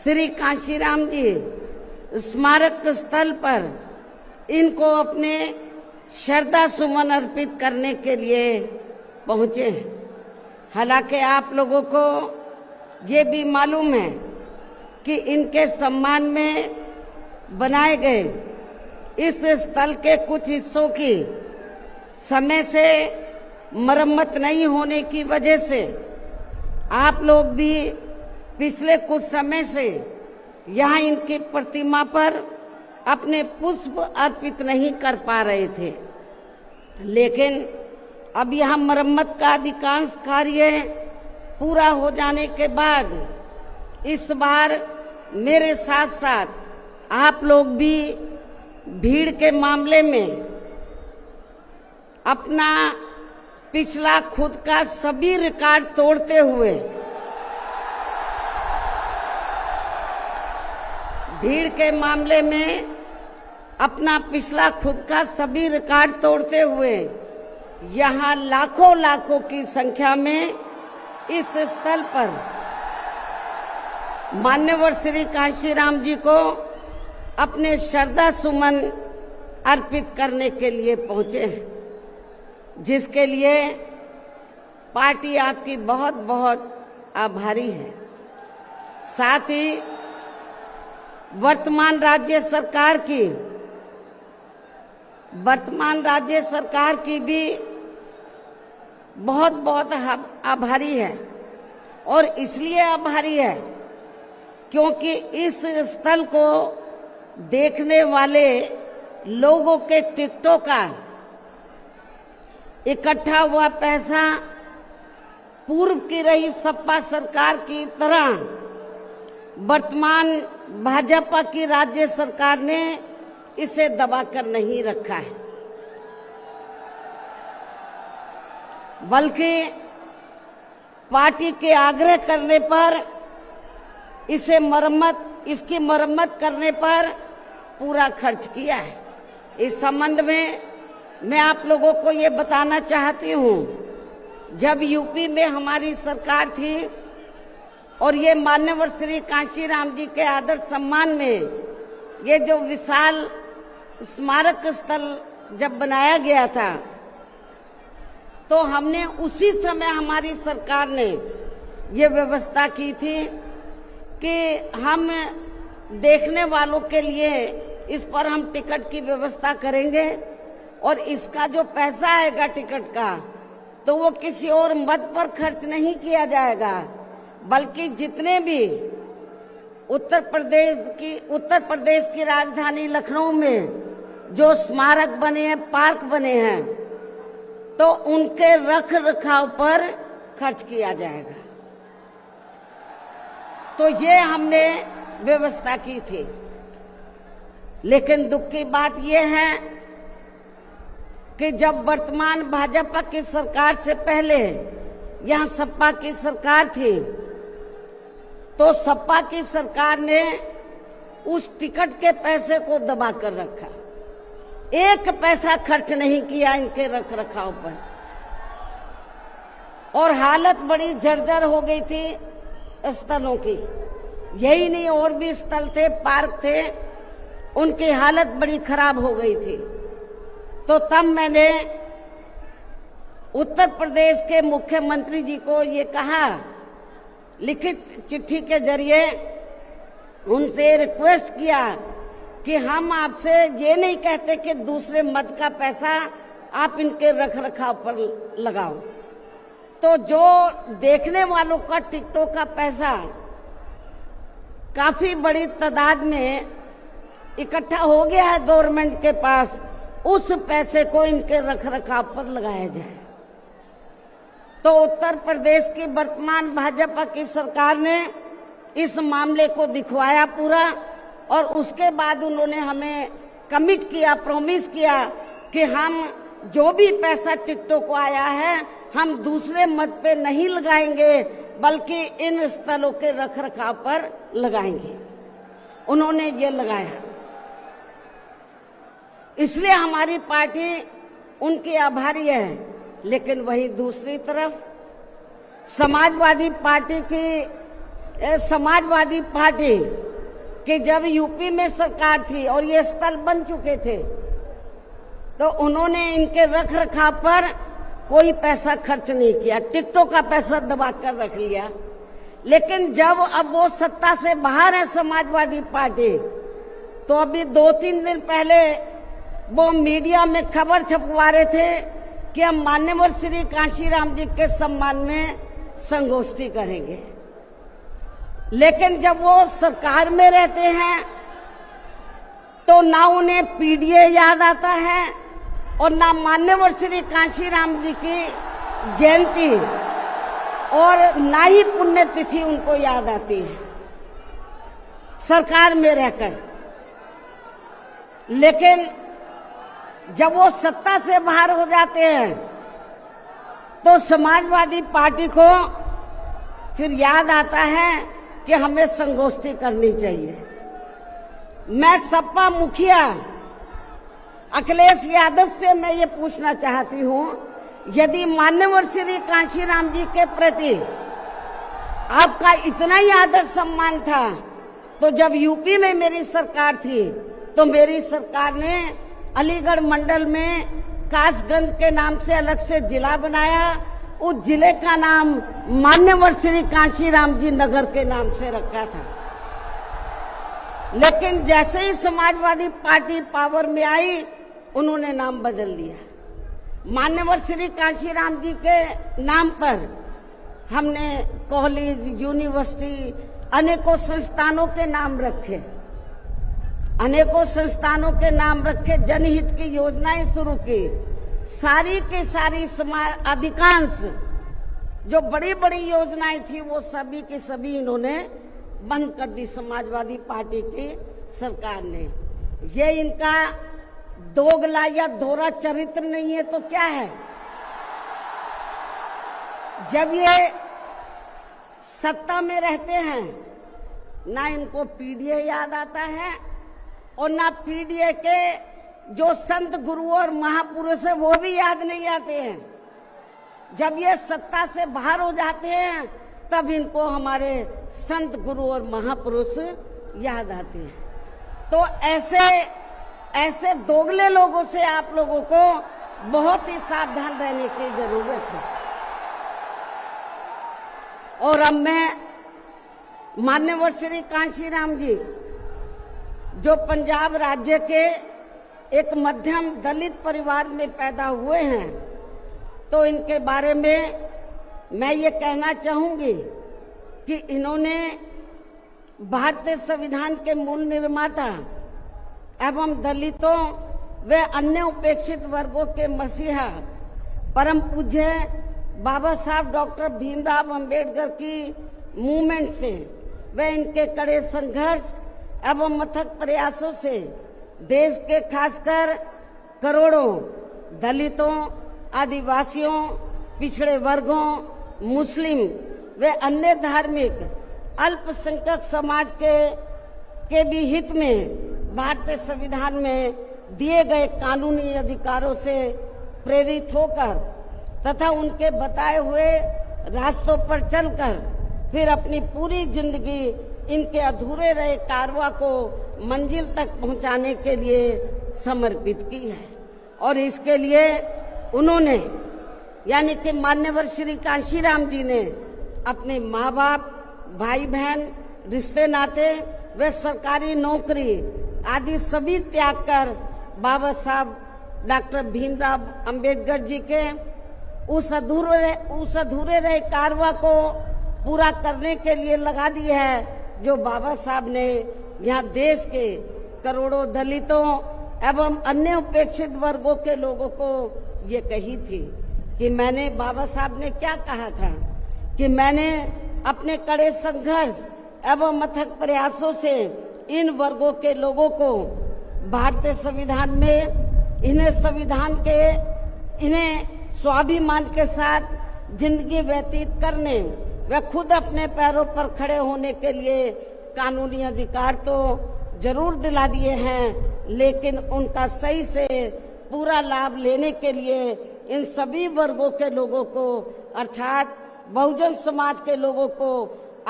श्री कांशीराम जी स्मारक स्थल पर इनको अपने श्रद्धा सुमन अर्पित करने के लिए पहुंचे हैं। हालांकि आप लोगों को ये भी मालूम है कि इनके सम्मान में बनाए गए इस स्थल के कुछ हिस्सों की समय से मरम्मत नहीं होने की वजह से आप लोग भी पिछले कुछ समय से यहाँ इनकी प्रतिमा पर अपने पुष्प अर्पित नहीं कर पा रहे थे। लेकिन अब यहाँ मरम्मत का अधिकांश कार्य पूरा हो जाने के बाद इस बार मेरे साथ साथ आप लोग भी भीड़ के मामले में अपना पिछला खुद का सभी रिकॉर्ड तोड़ते हुए भीड़ के मामले में अपना पिछला खुद का सभी रिकॉर्ड तोड़ते हुए यहाँ लाखों लाखों की संख्या में इस स्थल पर मान्यवर श्री कांशीराम जी को अपने श्रद्धा सुमन अर्पित करने के लिए पहुंचे हैं, जिसके लिए पार्टी आपकी बहुत बहुत आभारी है। साथ ही वर्तमान राज्य सरकार की भी बहुत बहुत आभारी है। और इसलिए आभारी है क्योंकि इस स्थल को देखने वाले लोगों के टिकटों का इकट्ठा हुआ पैसा पूर्व की रही सपा सरकार की तरह वर्तमान भाजपा की राज्य सरकार ने इसे दबाकर नहीं रखा है, बल्कि पार्टी के आग्रह करने पर इसकी मरम्मत करने पर पूरा खर्च किया है। इस संबंध में मैं आप लोगों को ये बताना चाहती हूँ, जब यूपी में हमारी सरकार थी और ये मान्यवर श्री कांशीराम जी के आदर सम्मान में ये जो विशाल स्मारक स्थल जब बनाया गया था, तो हमने उसी समय हमारी सरकार ने ये व्यवस्था की थी कि हम देखने वालों के लिए इस पर हम टिकट की व्यवस्था करेंगे और इसका जो पैसा आएगा टिकट का, तो वो किसी और मद पर खर्च नहीं किया जाएगा, बल्कि जितने भी उत्तर प्रदेश की राजधानी लखनऊ में जो स्मारक बने हैं, पार्क बने हैं, तो उनके रख रखाव पर खर्च किया जाएगा। तो ये हमने व्यवस्था की थी। लेकिन दुख की बात यह है कि जब वर्तमान भाजपा की सरकार से पहले यहाँ सपा की सरकार थी, तो सपा की सरकार ने उस टिकट के पैसे को दबा कर रखा, एक पैसा खर्च नहीं किया इनके रख रखाव पर, और हालत बड़ी जर्जर हो गई थी स्थलों की। यही नहीं, और भी स्थल थे, पार्क थे, उनकी हालत बड़ी खराब हो गई थी। तो तब मैंने उत्तर प्रदेश के मुख्यमंत्री जी को ये कहा, लिखित चिट्ठी के जरिए उनसे रिक्वेस्ट किया कि हम आपसे ये नहीं कहते कि दूसरे मद का पैसा आप इनके रख रखाव पर लगाओ, तो जो देखने वालों का टिकटों का पैसा काफी बड़ी तादाद में इकट्ठा हो गया है गवर्नमेंट के पास, उस पैसे को इनके रख रखाव पर लगाया जाए। तो उत्तर प्रदेश की वर्तमान भाजपा की सरकार ने इस मामले को दिखवाया पूरा, और उसके बाद उन्होंने हमें कमिट किया, प्रॉमिस किया कि हम जो भी पैसा टिकटों को आया है हम दूसरे मद पे नहीं लगाएंगे, बल्कि इन स्थलों के रख रखाव पर लगाएंगे। उन्होंने ये लगाया, इसलिए हमारी पार्टी उनकी आभारी है। लेकिन वहीं दूसरी तरफ समाजवादी पार्टी कि जब यूपी में सरकार थी और ये स्थल बन चुके थे, तो उन्होंने इनके रख रखाव पर कोई पैसा खर्च नहीं किया, टिकटों का पैसा दबा कर रख लिया। लेकिन जब अब वो सत्ता से बाहर है समाजवादी पार्टी, तो अभी 2-3 दिन पहले वो मीडिया में खबर छपवा रहे थे कि हम मान्यवर श्री कांशीराम जी के सम्मान में संगोष्ठी करेंगे। लेकिन जब वो सरकार में रहते हैं तो ना उन्हें पीडीए याद आता है और ना मान्यवर श्री कांशीराम जी की जयंती और ना ही पुण्यतिथि उनको याद आती है सरकार में रहकर। लेकिन जब वो सत्ता से बाहर हो जाते हैं तो समाजवादी पार्टी को फिर याद आता है कि हमें संगोष्ठी करनी चाहिए। मैं सपा मुखिया अखिलेश यादव से मैं ये पूछना चाहती हूँ, यदि मान्यवर श्री कांशीराम जी के प्रति आपका इतना ही आदर सम्मान था, तो जब यूपी में मेरी सरकार थी तो मेरी सरकार ने अलीगढ़ मंडल में कासगंज के नाम से अलग से जिला बनाया, उस जिले का नाम मान्यवर श्री कांशीराम जी नगर के नाम से रखा था। लेकिन जैसे ही समाजवादी पार्टी पावर में आई, उन्होंने नाम बदल दिया। मान्यवर श्री कांशीराम जी के नाम पर हमने कॉलेज, यूनिवर्सिटी, अनेकों संस्थानों के नाम रखे, अनेकों संस्थानों के नाम रखे, जनहित की योजनाएं शुरू की। सारी के सारी अधिकांश जो बड़ी बड़ी योजनाएं थी वो सभी की सभी इन्होंने बंद कर दी समाजवादी पार्टी की सरकार ने। ये इनका दोगला या दोहरा चरित्र नहीं है तो क्या है? जब ये सत्ता में रहते हैं, ना इनको पीडीए याद आता है और ना पीडीए के जो संत गुरु और महापुरुष है वो भी याद नहीं आते हैं। जब ये सत्ता से बाहर हो जाते हैं तब इनको हमारे संत गुरु और महापुरुष याद आते हैं। तो ऐसे दोगले लोगों से आप लोगों को बहुत ही सावधान रहने की जरूरत है। और अब मैं मान्यवर श्री कांशीराम जी जो पंजाब राज्य के एक मध्यम दलित परिवार में पैदा हुए हैं, तो इनके बारे में मैं ये कहना चाहूंगी कि इन्होंने भारतीय संविधान के मूल निर्माता एवं दलितों व अन्य उपेक्षित वर्गों के मसीहा परम पूज्य बाबा साहब डॉक्टर भीमराव अंबेडकर की मूवमेंट से व इनके कड़े संघर्ष एवं अथक प्रयासों से देश के खासकर करोड़ों दलितों, आदिवासियों, पिछड़े वर्गों, मुस्लिम व अन्य धार्मिक अल्पसंख्यक समाज के भी हित में भारतीय संविधान में दिए गए कानूनी अधिकारों से प्रेरित होकर तथा उनके बताए हुए रास्तों पर चलकर फिर अपनी पूरी जिंदगी इनके अधूरे रहे कारवां को मंजिल तक पहुंचाने के लिए समर्पित की है। और इसके लिए उन्होंने यानी कि मान्यवर श्री कांशीराम जी ने अपने माँ बाप, भाई बहन, रिश्ते नाते व सरकारी नौकरी आदि सभी त्याग कर बाबा साहब डॉक्टर भीमराव अंबेडकर जी के उस अधूरे रहे कारवां को पूरा करने के लिए लगा दी है, जो बाबा साहब ने यहाँ देश के करोड़ों दलितों एवं अन्य उपेक्षित वर्गों के लोगों को ये कही थी कि मैंने, बाबा साहब ने क्या कहा था कि मैंने अपने कड़े संघर्ष एवं अथक प्रयासों से इन वर्गों के लोगों को भारतीय संविधान में इन्हें स्वाभिमान के साथ जिंदगी व्यतीत करने व खुद अपने पैरों पर खड़े होने के लिए कानूनी अधिकार तो जरूर दिला दिए हैं, लेकिन उनका सही से पूरा लाभ लेने के लिए इन सभी वर्गों के लोगों को अर्थात बहुजन समाज के लोगों को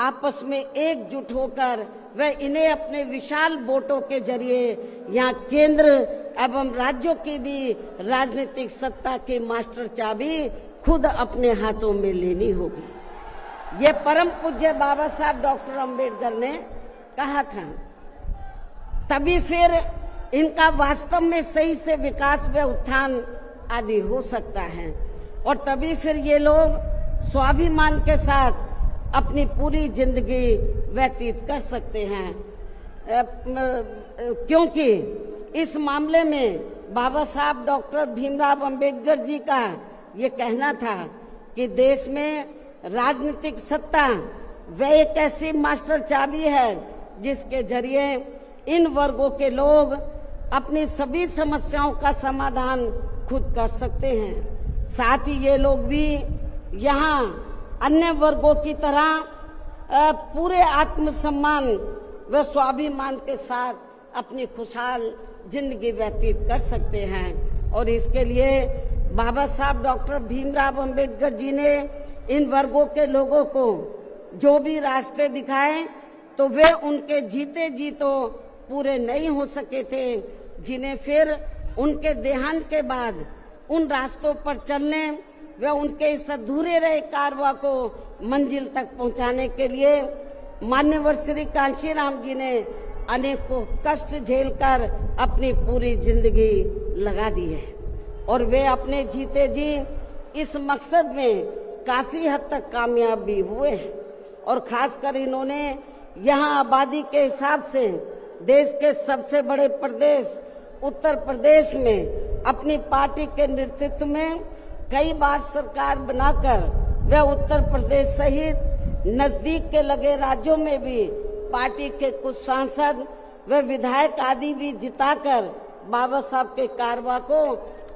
आपस में एकजुट होकर व इन्हें अपने विशाल वोटों के जरिए यहाँ केंद्र एवं राज्यों की भी राजनीतिक सत्ता की मास्टर चाबी खुद अपने हाथों में लेनी होगी। ये परम पूज्य बाबा साहब डॉक्टर अंबेडकर ने कहा था। तभी फिर इनका वास्तव में सही से विकास व उत्थान आदि हो सकता है और तभी फिर ये लोग स्वाभिमान के साथ अपनी पूरी जिंदगी व्यतीत कर सकते हैं, क्योंकि इस मामले में बाबा साहब डॉक्टर भीमराव अंबेडकर जी का ये कहना था कि देश में राजनीतिक सत्ता वह एक ऐसी मास्टर चाबी है जिसके जरिए इन वर्गों के लोग अपनी सभी समस्याओं का समाधान खुद कर सकते हैं। साथ ही ये लोग भी यहाँ अन्य वर्गों की तरह पूरे आत्मसम्मान व स्वाभिमान के साथ अपनी खुशहाल जिंदगी व्यतीत कर सकते हैं। और इसके लिए बाबा साहब डॉक्टर भीमराव अंबेडकर जी ने इन वर्गों के लोगों को जो भी रास्ते दिखाए तो वे उनके जीते जी तो पूरे नहीं हो सके थे, जिन्हें फिर उनके देहांत के बाद उन रास्तों पर चलने व उनके इस अधूरे रहे कारवा को मंजिल तक पहुंचाने के लिए मान्यवर श्री कांशीराम जी ने अनेकों कष्ट झेलकर अपनी पूरी जिंदगी लगा दी है और वे अपने जीते जी इस मकसद में काफी हद तक कामयाब भी हुए हैं। और खासकर इन्होंने यहाँ आबादी के हिसाब से देश के सबसे बड़े प्रदेश उत्तर प्रदेश में अपनी पार्टी के नेतृत्व में कई बार सरकार बनाकर वे उत्तर प्रदेश सहित नजदीक के लगे राज्यों में भी पार्टी के कुछ सांसद व विधायक आदि भी जिताकर बाबा साहब के कारवा को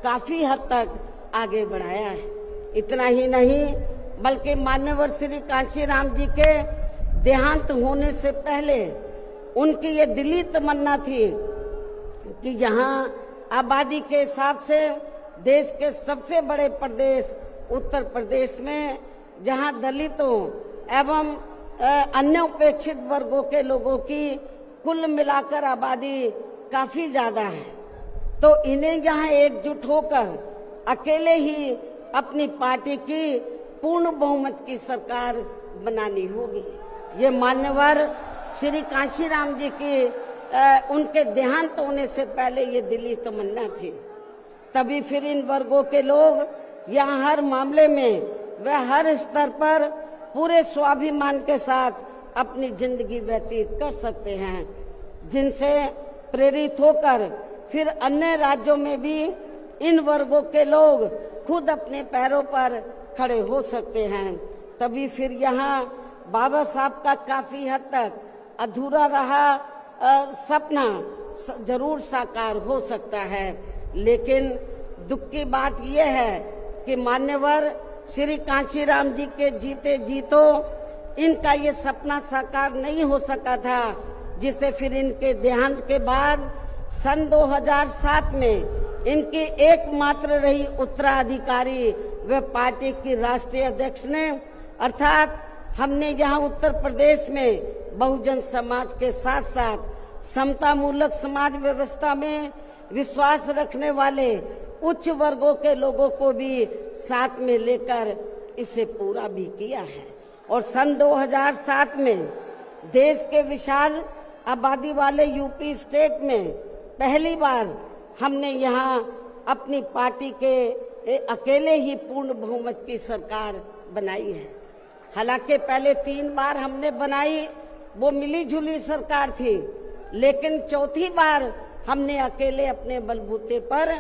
काफी हद तक आगे बढ़ाया है। इतना ही नहीं बल्कि मान्यवर श्री कांशीराम जी के देहांत होने से पहले उनकी ये दिली तमन्ना थी कि जहां आबादी के हिसाब से देश के सबसे बड़े प्रदेश उत्तर प्रदेश में जहां दलितों एवं अन्य उपेक्षित वर्गों के लोगों की कुल मिलाकर आबादी काफी ज्यादा है, तो इन्हें यहाँ एकजुट होकर अकेले ही अपनी पार्टी की पूर्ण बहुमत की सरकार बनानी होगी। ये मान्यवर श्री कांशीराम जी की उनके देहांत होने से पहले ये दिली तमन्ना थी। तभी फिर इन वर्गों के लोग यहाँ हर मामले में व हर स्तर पर पूरे स्वाभिमान के साथ अपनी जिंदगी व्यतीत कर सकते हैं, जिनसे प्रेरित होकर फिर अन्य राज्यों में भी इन वर्गों के लोग खुद अपने पैरों पर खड़े हो सकते हैं। तभी फिर यहाँ बाबा साहब का काफी हद तक अधूरा रहा सपना जरूर साकार हो सकता है। लेकिन दुख की बात यह है कि मान्यवर श्री कांशीराम जी के जीते जी तो इनका ये सपना साकार नहीं हो सका था, जिसे फिर इनके देहांत के बाद सन 2007 में इनकी एकमात्र रही उत्तराधिकारी व पार्टी की राष्ट्रीय अध्यक्ष ने, अर्थात हमने यहाँ उत्तर प्रदेश में बहुजन समाज के साथ साथ समता मूलक समाज व्यवस्था में विश्वास रखने वाले उच्च वर्गों के लोगों को भी साथ में लेकर इसे पूरा भी किया है। और सन 2007 में देश के विशाल आबादी वाले यूपी स्टेट में पहली बार हमने यहाँ अपनी पार्टी के अकेले ही पूर्ण बहुमत की सरकार बनाई है। हालांकि पहले 3 बार हमने बनाई, वो मिली जुली सरकार थी, लेकिन चौथी बार हमने अकेले अपने बलबूते पर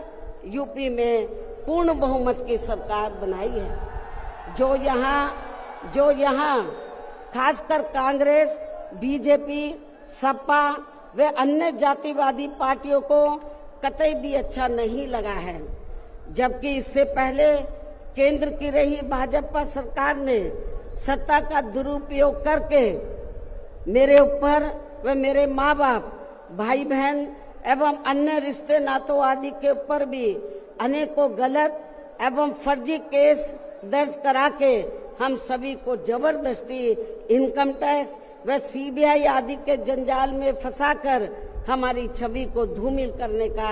यूपी में पूर्ण बहुमत की सरकार बनाई है। जो यहाँ खासकर कांग्रेस, बीजेपी, सपा व अन्य जातिवादी पार्टियों को कतई भी अच्छा नहीं लगा है, जबकि इससे पहले केंद्र की रही भाजपा सरकार ने सत्ता का दुरुपयोग करके मेरे ऊपर व मेरे माँ बाप, भाई बहन एवं अन्य रिश्ते नातों आदि के ऊपर भी अनेकों गलत एवं फर्जी केस दर्ज करा के हम सभी को जबरदस्ती इनकम टैक्स व सीबीआई आदि के जंजाल में फंसाकर हमारी छवि को धूमिल करने का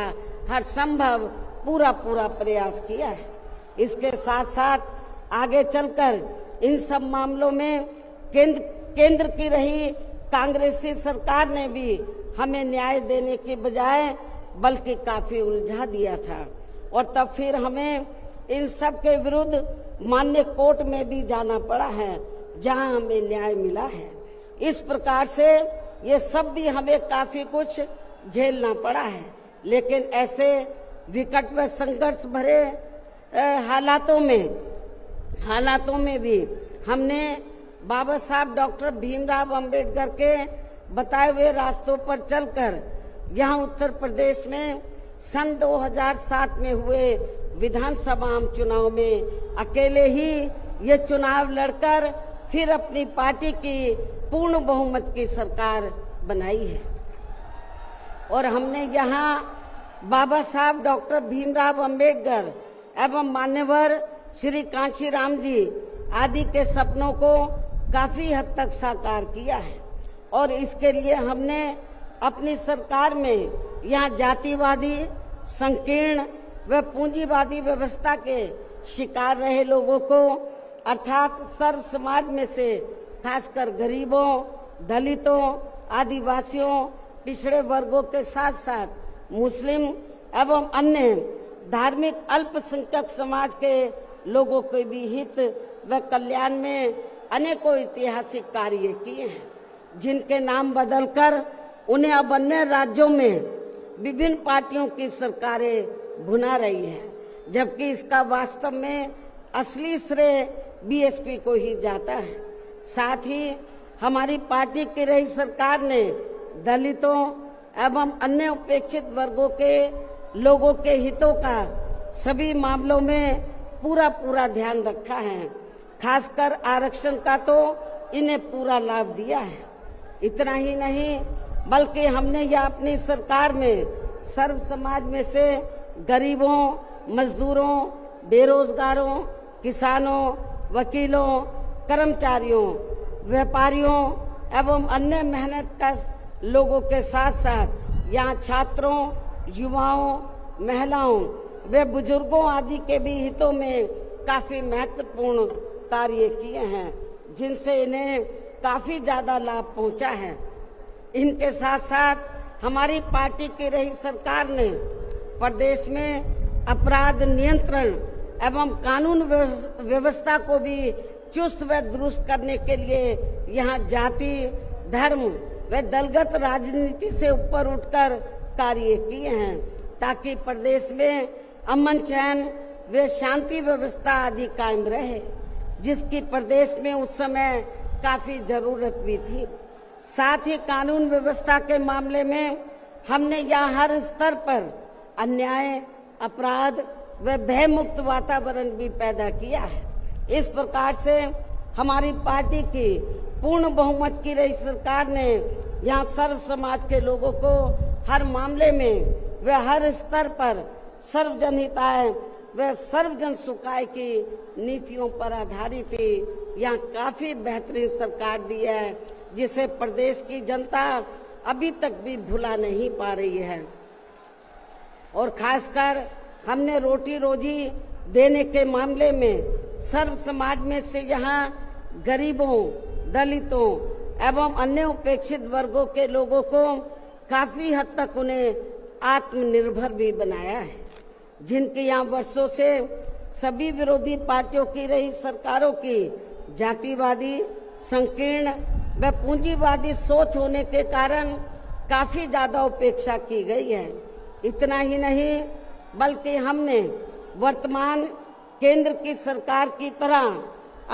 हर संभव पूरा प्रयास किया है। इसके साथ साथ आगे चलकर इन सब मामलों में केंद्र की रही कांग्रेसी सरकार ने भी हमें न्याय देने की बजाय बल्कि काफी उलझा दिया था, और तब फिर हमें इन सब के विरुद्ध मान्य कोर्ट में भी जाना पड़ा है, जहां हमें न्याय मिला है। इस प्रकार से ये सब भी हमें काफी कुछ झेलना पड़ा है। लेकिन ऐसे विकट व संघर्ष भरे हालातों में भी हमने बाबा साहब डॉक्टर भीमराव अंबेडकर के बताए हुए रास्तों पर चलकर यहाँ उत्तर प्रदेश में सन 2007 में हुए विधानसभा चुनाव में अकेले ही ये चुनाव लड़कर फिर अपनी पार्टी की पूर्ण बहुमत की सरकार बनाई है। और हमने यहाँ बाबा साहब डॉक्टर भीमराव अंबेडकर एवं मान्यवर श्री कांशीराम जी आदि के सपनों को काफी हद तक साकार किया है और इसके लिए हमने अपनी सरकार में यहाँ जातिवादी, संकीर्ण व पूंजीवादी व्यवस्था के शिकार रहे लोगों को अर्थात सर्व समाज में से खासकर गरीबों, दलितों, आदिवासियों, पिछड़े वर्गों के साथ साथ मुस्लिम एवं अन्य धार्मिक अल्पसंख्यक समाज के लोगों के भी हित व कल्याण में अनेकों ऐतिहासिक कार्य किए हैं, जिनके नाम बदलकर उन्हें अब अन्य राज्यों में विभिन्न पार्टियों की सरकारें भुना रही है, जबकि इसका वास्तव में असली श्रेय बीएसपी को ही जाता है। साथ ही हमारी पार्टी की रही सरकार ने दलितों एवं अन्य उपेक्षित वर्गों के लोगों के हितों का सभी मामलों में पूरा ध्यान रखा है। खासकर आरक्षण का तो इन्हें पूरा लाभ दिया है। इतना ही नहीं बल्कि हमने यह अपनी सरकार में सर्व समाज में से गरीबों, मजदूरों, बेरोजगारों, किसानों, वकीलों, कर्मचारियों, व्यापारियों एवं अन्य मेहनतकश लोगों के साथ साथ यहाँ छात्रों, युवाओं, महिलाओं व बुजुर्गों आदि के भी हितों में काफी महत्वपूर्ण कार्य किए हैं, जिनसे इन्हें काफी ज्यादा लाभ पहुंचा है। इनके साथ साथ हमारी पार्टी की रही सरकार ने प्रदेश में अपराध नियंत्रण एवं कानून व्यवस्था को भी चुस्त व दुरुस्त करने के लिए यहाँ जाति, धर्म व दलगत राजनीति से ऊपर उठकर कार्य किए हैं, ताकि प्रदेश में अमन चैन व शांति व्यवस्था आदि कायम रहे, जिसकी प्रदेश में उस समय काफी जरूरत भी थी। साथ ही कानून व्यवस्था के मामले में हमने यहाँ हर स्तर पर अन्याय, अपराध व भय मुक्त वातावरण भी पैदा किया है। इस प्रकार से हमारी पार्टी की पूर्ण बहुमत की रही सरकार ने यहाँ सर्व समाज के लोगों को हर मामले में व हर स्तर पर सर्वजन हिताय व सर्वजन सुखाय की नीतियों पर आधारित ही यहाँ काफी बेहतरीन सरकार दी है, जिसे प्रदेश की जनता अभी तक भी भुला नहीं पा रही है। और खासकर हमने रोटी रोजी देने के मामले में सर्व समाज में से यहाँ गरीबों, दलितों एवं अन्य उपेक्षित वर्गों के लोगों को काफी हद तक उन्हें आत्मनिर्भर भी बनाया है, जिनके यहाँ वर्षों से सभी विरोधी पार्टियों की रही सरकारों की जातिवादी, संकीर्ण व पूंजीवादी सोच होने के कारण काफी ज्यादा उपेक्षा की गई है। इतना ही नहीं बल्कि हमने वर्तमान केंद्र की सरकार की तरह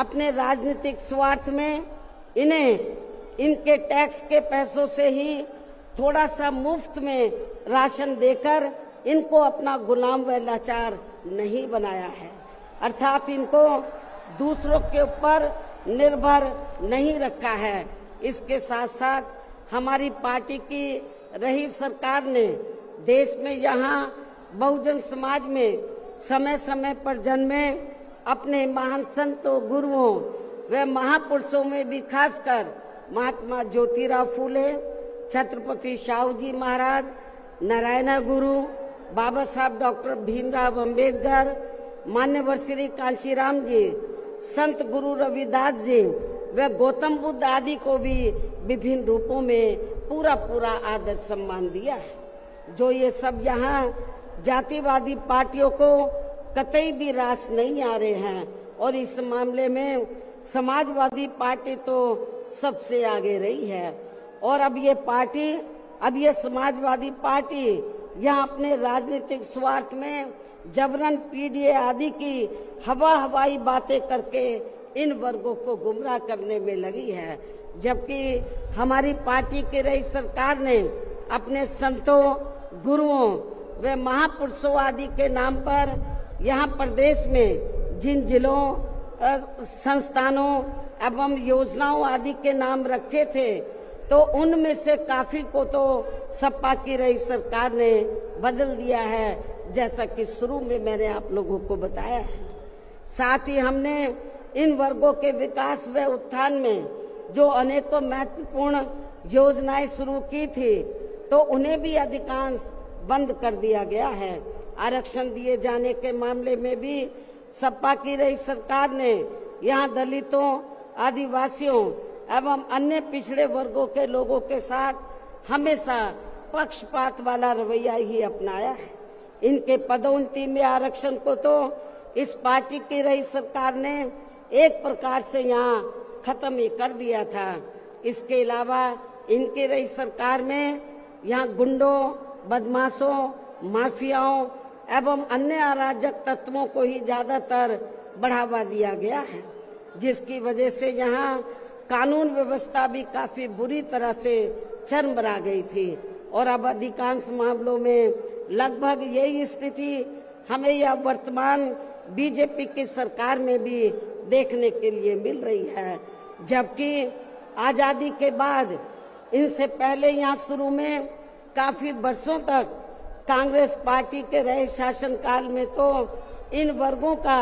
अपने राजनीतिक स्वार्थ में इनके टैक्स के पैसों से ही थोड़ा सा मुफ्त में राशन देकर इनको अपना गुलाम व लाचार नहीं बनाया है, अर्थात इनको दूसरों के ऊपर निर्भर नहीं रखा है। इसके साथ साथ हमारी पार्टी की रही सरकार ने देश में यहाँ बहुजन समाज में समय समय पर जन्मे अपने महान संतों, गुरुओं व महापुरुषों में भी खासकर महात्मा ज्योतिराव फूले, छत्रपति शाहू जी महाराज, नारायण गुरु, बाबा साहब डॉक्टर भीमराव अंबेडकर, मान्यवर श्री कांशीराम जी, संत गुरु रविदास जी व गौतम बुद्ध आदि को भी विभिन्न रूपों में पूरा आदर सम्मान दिया है। जो ये सब यहाँ जातिवादी पार्टियों को कतई भी रास नहीं आ रहे हैं, और इस मामले में समाजवादी पार्टी तो सबसे आगे रही है। और अब ये समाजवादी पार्टी यहाँ अपने राजनीतिक स्वार्थ में जबरन पीडीए आदि की हवाई बातें करके इन वर्गों को गुमराह करने में लगी है, जबकि हमारी पार्टी की रही सरकार ने अपने संतों, गुरुओं व महापुरुषों आदि के नाम पर यहाँ प्रदेश में जिन जिलों, संस्थानों एवं योजनाओं आदि के नाम रखे थे, तो उनमें से काफी को तो सपा की रही सरकार ने बदल दिया है, जैसा कि शुरू में मैंने आप लोगों को बताया है। साथ ही हमने इन वर्गों के विकास व उत्थान में जो अनेकों महत्वपूर्ण योजनाएं शुरू की थी, तो उन्हें भी अधिकांश बंद कर दिया गया है। आरक्षण दिए जाने के मामले में भी सपा की रही सरकार ने यहाँ दलितों, आदिवासियों एवं अन्य पिछड़े वर्गों के लोगों के साथ हमेशा पक्षपात वाला रवैया ही अपनाया है। इनके पदोन्नति में आरक्षण को तो इस पार्टी की रही सरकार ने एक प्रकार से यहाँ खत्म ही कर दिया था। इसके अलावा इनकी रही सरकार में यहाँ गुंडों, बदमाशों, माफियाओं एवं अन्य अराजक तत्वों को ही ज्यादातर बढ़ावा दिया गया है, जिसकी वजह से यहाँ कानून व्यवस्था भी काफी बुरी तरह से चरमरा गई थी। और अब अधिकांश मामलों में लगभग यही स्थिति हमें यह वर्तमान बीजेपी की सरकार में भी देखने के लिए मिल रही है। जबकि आजादी के बाद, इनसे पहले यहाँ शुरू में काफी वर्षों तक कांग्रेस पार्टी के रहे शासनकाल में तो इन वर्गों का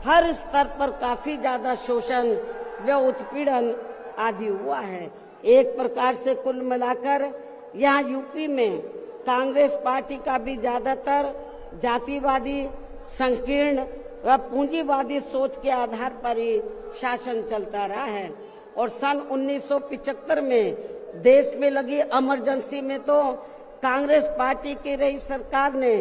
हर स्तर पर काफी ज्यादा शोषण व उत्पीड़न आदि हुआ है। एक प्रकार से कुल मिलाकर यहाँ यूपी में कांग्रेस पार्टी का भी ज्यादातर जातिवादी, संकीर्ण व पूंजीवादी सोच के आधार पर ही शासन चलता रहा है। और सन 1975 में देश में लगी इमरजेंसी में तो कांग्रेस पार्टी की रही सरकार ने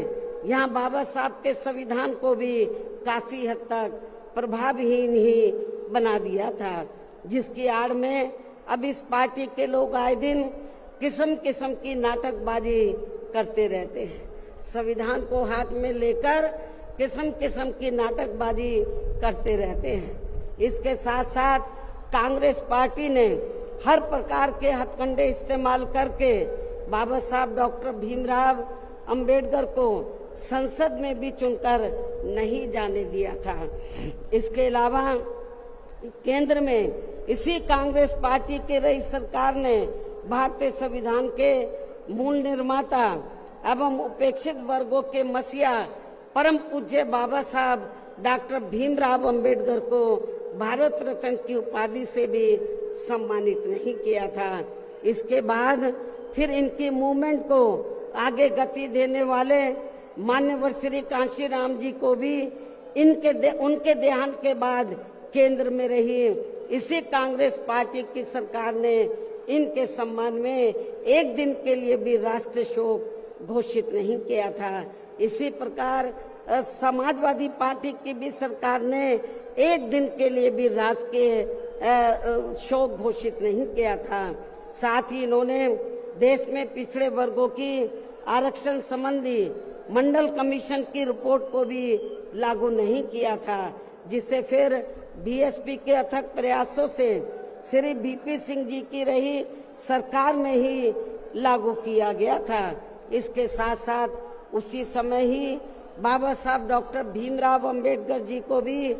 यहाँ बाबा साहब के संविधान को भी काफी हद तक प्रभावहीन ही बना दिया था, जिसकी आड़ में अब इस पार्टी के लोग आए दिन किस्म किस्म की नाटकबाजी करते रहते हैं। संविधान को हाथ में लेकर किस्म किस्म की नाटकबाजी करते रहते हैं। इसके साथ साथ कांग्रेस पार्टी ने हर प्रकार के हथकंडे इस्तेमाल करके बाबा साहब डॉक्टर भीमराव अंबेडकर को संसद में भी चुनकर नहीं जाने दिया था। इसके अलावा केंद्र में इसी कांग्रेस पार्टी की रही सरकार ने भारतीय संविधान के मूल निर्माता एवं उपेक्षित वर्गों के मसीहा परम पूज्य बाबा साहब डॉक्टर भीमराव अंबेडकर को भारत रत्न की उपाधि से भी सम्मानित नहीं किया था। इसके बाद फिर इनकी मूवमेंट को आगे गति देने वाले मान्यवर श्री कांशीराम जी को भी उनके देहांत के बाद केंद्र में रही इसी कांग्रेस पार्टी की सरकार ने इनके सम्मान में एक दिन के लिए भी राष्ट्रीय शोक घोषित नहीं किया था। इसी प्रकार समाजवादी पार्टी की भी सरकार ने एक दिन के लिए भी राष्ट्रीय शोक घोषित नहीं किया था। साथ ही इन्होंने देश में पिछड़े वर्गों की आरक्षण संबंधी मंडल कमीशन की रिपोर्ट को भी लागू नहीं किया था, जिसे फिर बीएसपी के अथक प्रयासों से श्री बीपी सिंह जी की रही सरकार में ही लागू किया गया था। इसके साथ साथ उसी समय ही बाबा साहब डॉक्टर भीमराव अंबेडकर जी को भी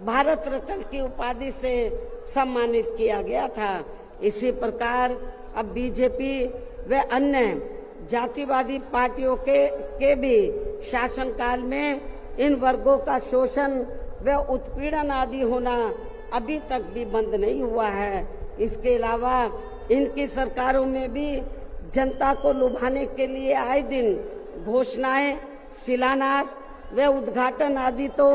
भारत रत्न की उपाधि से सम्मानित किया गया था। इसी प्रकार अब बीजेपी व अन्य जातिवादी पार्टियों के भी शासनकाल में इन वर्गों का शोषण व उत्पीड़न आदि होना अभी तक भी बंद नहीं हुआ है। इसके अलावा इनकी सरकारों में भी जनता को लुभाने के लिए आए दिन घोषणाएं, शिलान्यास व उद्घाटन आदि तो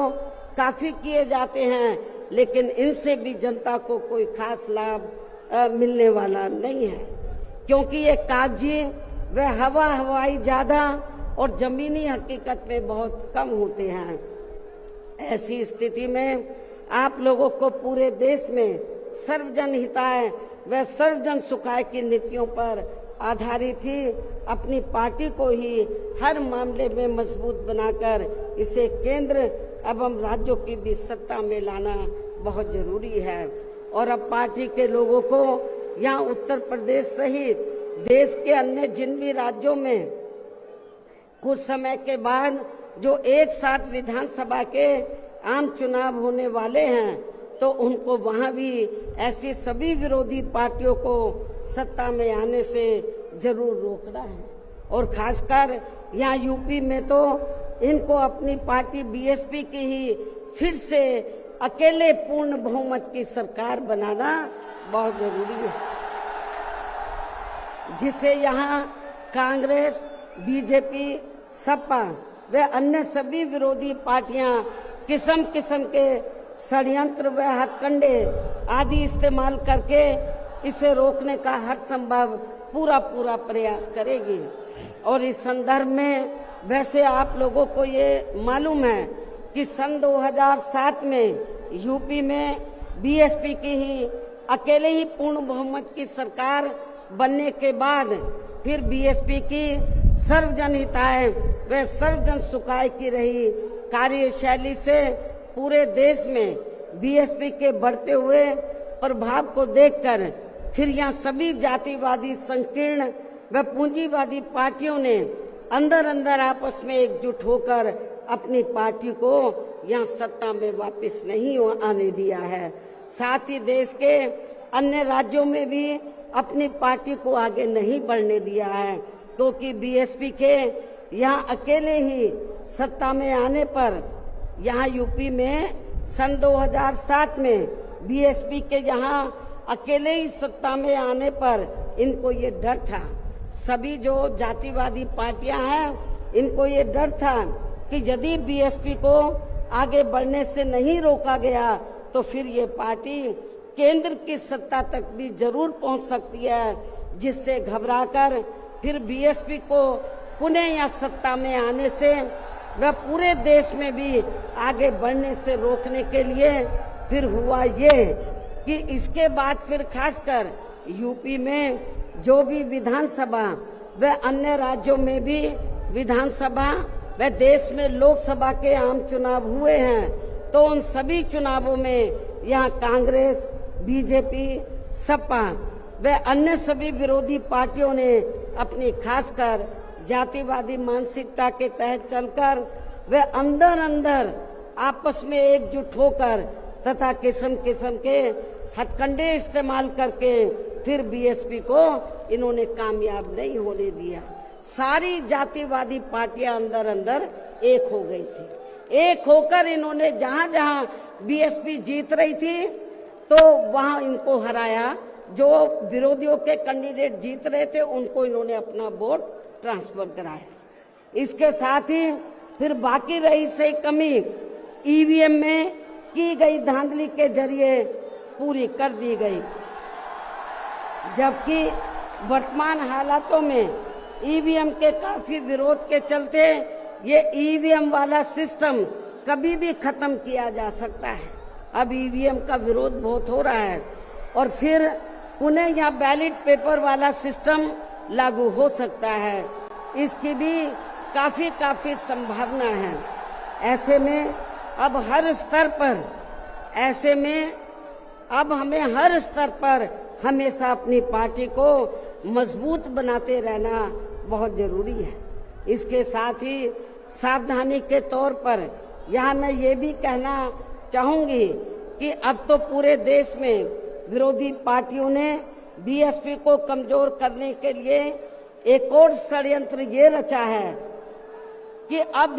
काफी किए जाते हैं, लेकिन इनसे भी जनता को कोई खास लाभ मिलने वाला नहीं है, क्योंकि ये कागजी व हवाई ज्यादा और जमीनी हकीकत में बहुत कम होते हैं। ऐसी स्थिति में आप लोगों को पूरे देश में सर्वजन हिताय व सर्वजन सुखाय की नीतियों पर आधारित ही अपनी पार्टी को ही हर मामले में मजबूत बनाकर इसे केंद्र एवं राज्यों की भी सत्ता में लाना बहुत जरूरी है। और अब पार्टी के लोगों को यहाँ उत्तर प्रदेश सहित देश के अन्य जिन भी राज्यों में कुछ समय के बाद जो एक साथ विधानसभा के आम चुनाव होने वाले हैं, तो उनको वहां भी ऐसी सभी विरोधी पार्टियों को सत्ता में आने से जरूर रोकना है। और खासकर यहाँ यूपी में तो इनको अपनी पार्टी बीएसपी की ही फिर से अकेले पूर्ण बहुमत की सरकार बनाना बहुत जरूरी है, जिसे यहाँ कांग्रेस, बीजेपी, सपा व अन्य सभी विरोधी पार्टियां किस्म किस्म के षड्यंत्र व हथकंडे आदि इस्तेमाल करके इसे रोकने का हर संभव पूरा प्रयास करेगी। और इस संदर्भ में वैसे आप लोगों को ये मालूम है कि सन 2007 में यूपी में बीएसपी की ही अकेले ही पूर्ण बहुमत की सरकार बनने के बाद फिर बीएसपी की सर्वजन हिताय व सर्वजन सुखाय की रही कार्यशैली से पूरे देश में बीएसपी के बढ़ते हुए प्रभाव को देखकर फिर यहाँ सभी जातिवादी, संकीर्ण व पूंजीवादी पार्टियों ने अंदर अंदर आपस में एकजुट होकर अपनी पार्टी को यहाँ सत्ता में वापस नहीं आने दिया है। साथ ही देश के अन्य राज्यों में भी अपनी पार्टी को आगे नहीं बढ़ने दिया है, क्योंकि बीएसपी के यहाँ अकेले ही सत्ता में आने पर यहाँ यूपी में सन 2007 में बीएसपी के यहाँ अकेले ही सत्ता में आने पर इनको ये डर था, सभी जो जातिवादी पार्टियां हैं इनको ये डर था कि यदि बीएसपी को आगे बढ़ने से नहीं रोका गया तो फिर ये पार्टी केंद्र की सत्ता तक भी जरूर पहुंच सकती है, जिससे घबराकर फिर बीएसपी को पुनः या सत्ता में आने से व पूरे देश में भी आगे बढ़ने से रोकने के लिए फिर हुआ ये कि इसके बाद फिर खासकर यूपी में जो भी विधानसभा व अन्य राज्यों में भी विधानसभा व देश में लोकसभा के आम चुनाव हुए हैं, तो उन सभी चुनावों में यहाँ कांग्रेस, बीजेपी, सपा व अन्य सभी विरोधी पार्टियों ने अपनी खासकर जातिवादी मानसिकता के तहत चलकर वे अंदर अंदर आपस में एकजुट होकर तथा किस्म किस्म के हथकंडे इस्तेमाल करके फिर बीएसपी को इन्होंने कामयाब नहीं होने दिया। सारी जातिवादी पार्टियां अंदर अंदर एक हो गई थी। एक होकर इन्होंने जहां जहां बीएसपी जीत रही थी तो वहां इनको हराया, जो विरोधियों के कैंडिडेट जीत रहे थे उनको इन्होंने अपना वोट ट्रांसफर कराया। इसके साथ ही फिर बाकी रही से कमी ईवीएम में की गई धांधली के जरिए पूरी कर दी गई, जबकि वर्तमान हालातों में ईवीएम के काफी विरोध के चलते ये ईवीएम वाला सिस्टम कभी भी खत्म किया जा सकता है। अब ईवीएम का विरोध बहुत हो रहा है और फिर पुनः यहाँ बैलेट पेपर वाला सिस्टम लागू हो सकता है, इसकी भी काफी संभावना है। ऐसे में अब हमें हर स्तर पर हमेशा अपनी पार्टी को मजबूत बनाते रहना बहुत जरूरी है। इसके साथ ही सावधानी के तौर पर यहाँ मैं ये भी कहना चाहूंगी कि अब तो पूरे देश में विरोधी पार्टियों ने बीएसपी को कमजोर करने के लिए एक और षड्यंत्र ये रचा है कि अब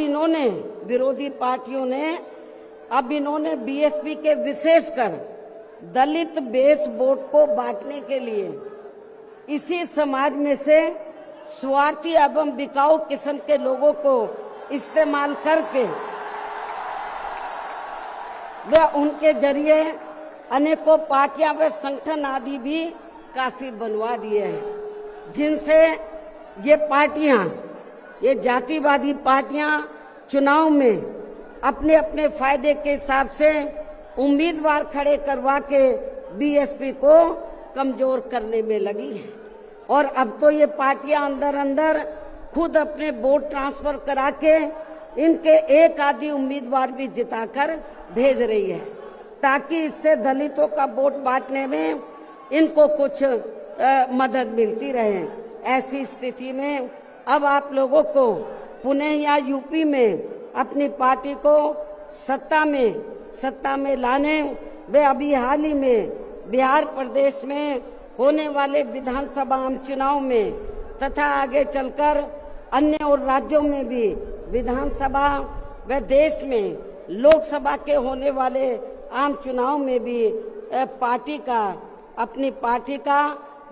विरोधी पार्टियों ने बीएसपी के विशेषकर दलित बेस वोट को बांटने के लिए इसी समाज में से स्वार्थी एवं बिकाऊ किस्म के लोगों को इस्तेमाल करके व उनके जरिए अनेकों पार्टियां व संगठन आदि भी काफी बनवा दिए हैं, जिनसे ये जातिवादी पार्टियां चुनाव में अपने अपने फायदे के हिसाब से उम्मीदवार खड़े करवा के बीएसपी को कमजोर करने में लगी है। और अब तो ये पार्टियां अंदर अंदर खुद अपने वोट ट्रांसफर करा के इनके एक आदि उम्मीदवार भी जिताकर भेज रही है, ताकि इससे दलितों का वोट बांटने में इनको कुछ मदद मिलती रहे। ऐसी स्थिति में अब आप लोगों को पुणे या यूपी में अपनी पार्टी को सत्ता में लाने वे अभी हाल ही में बिहार प्रदेश में होने वाले विधानसभा आम चुनाव में तथा आगे चलकर अन्य और राज्यों में भी विधानसभा व देश में लोकसभा के होने वाले आम चुनाव में भी अपनी पार्टी का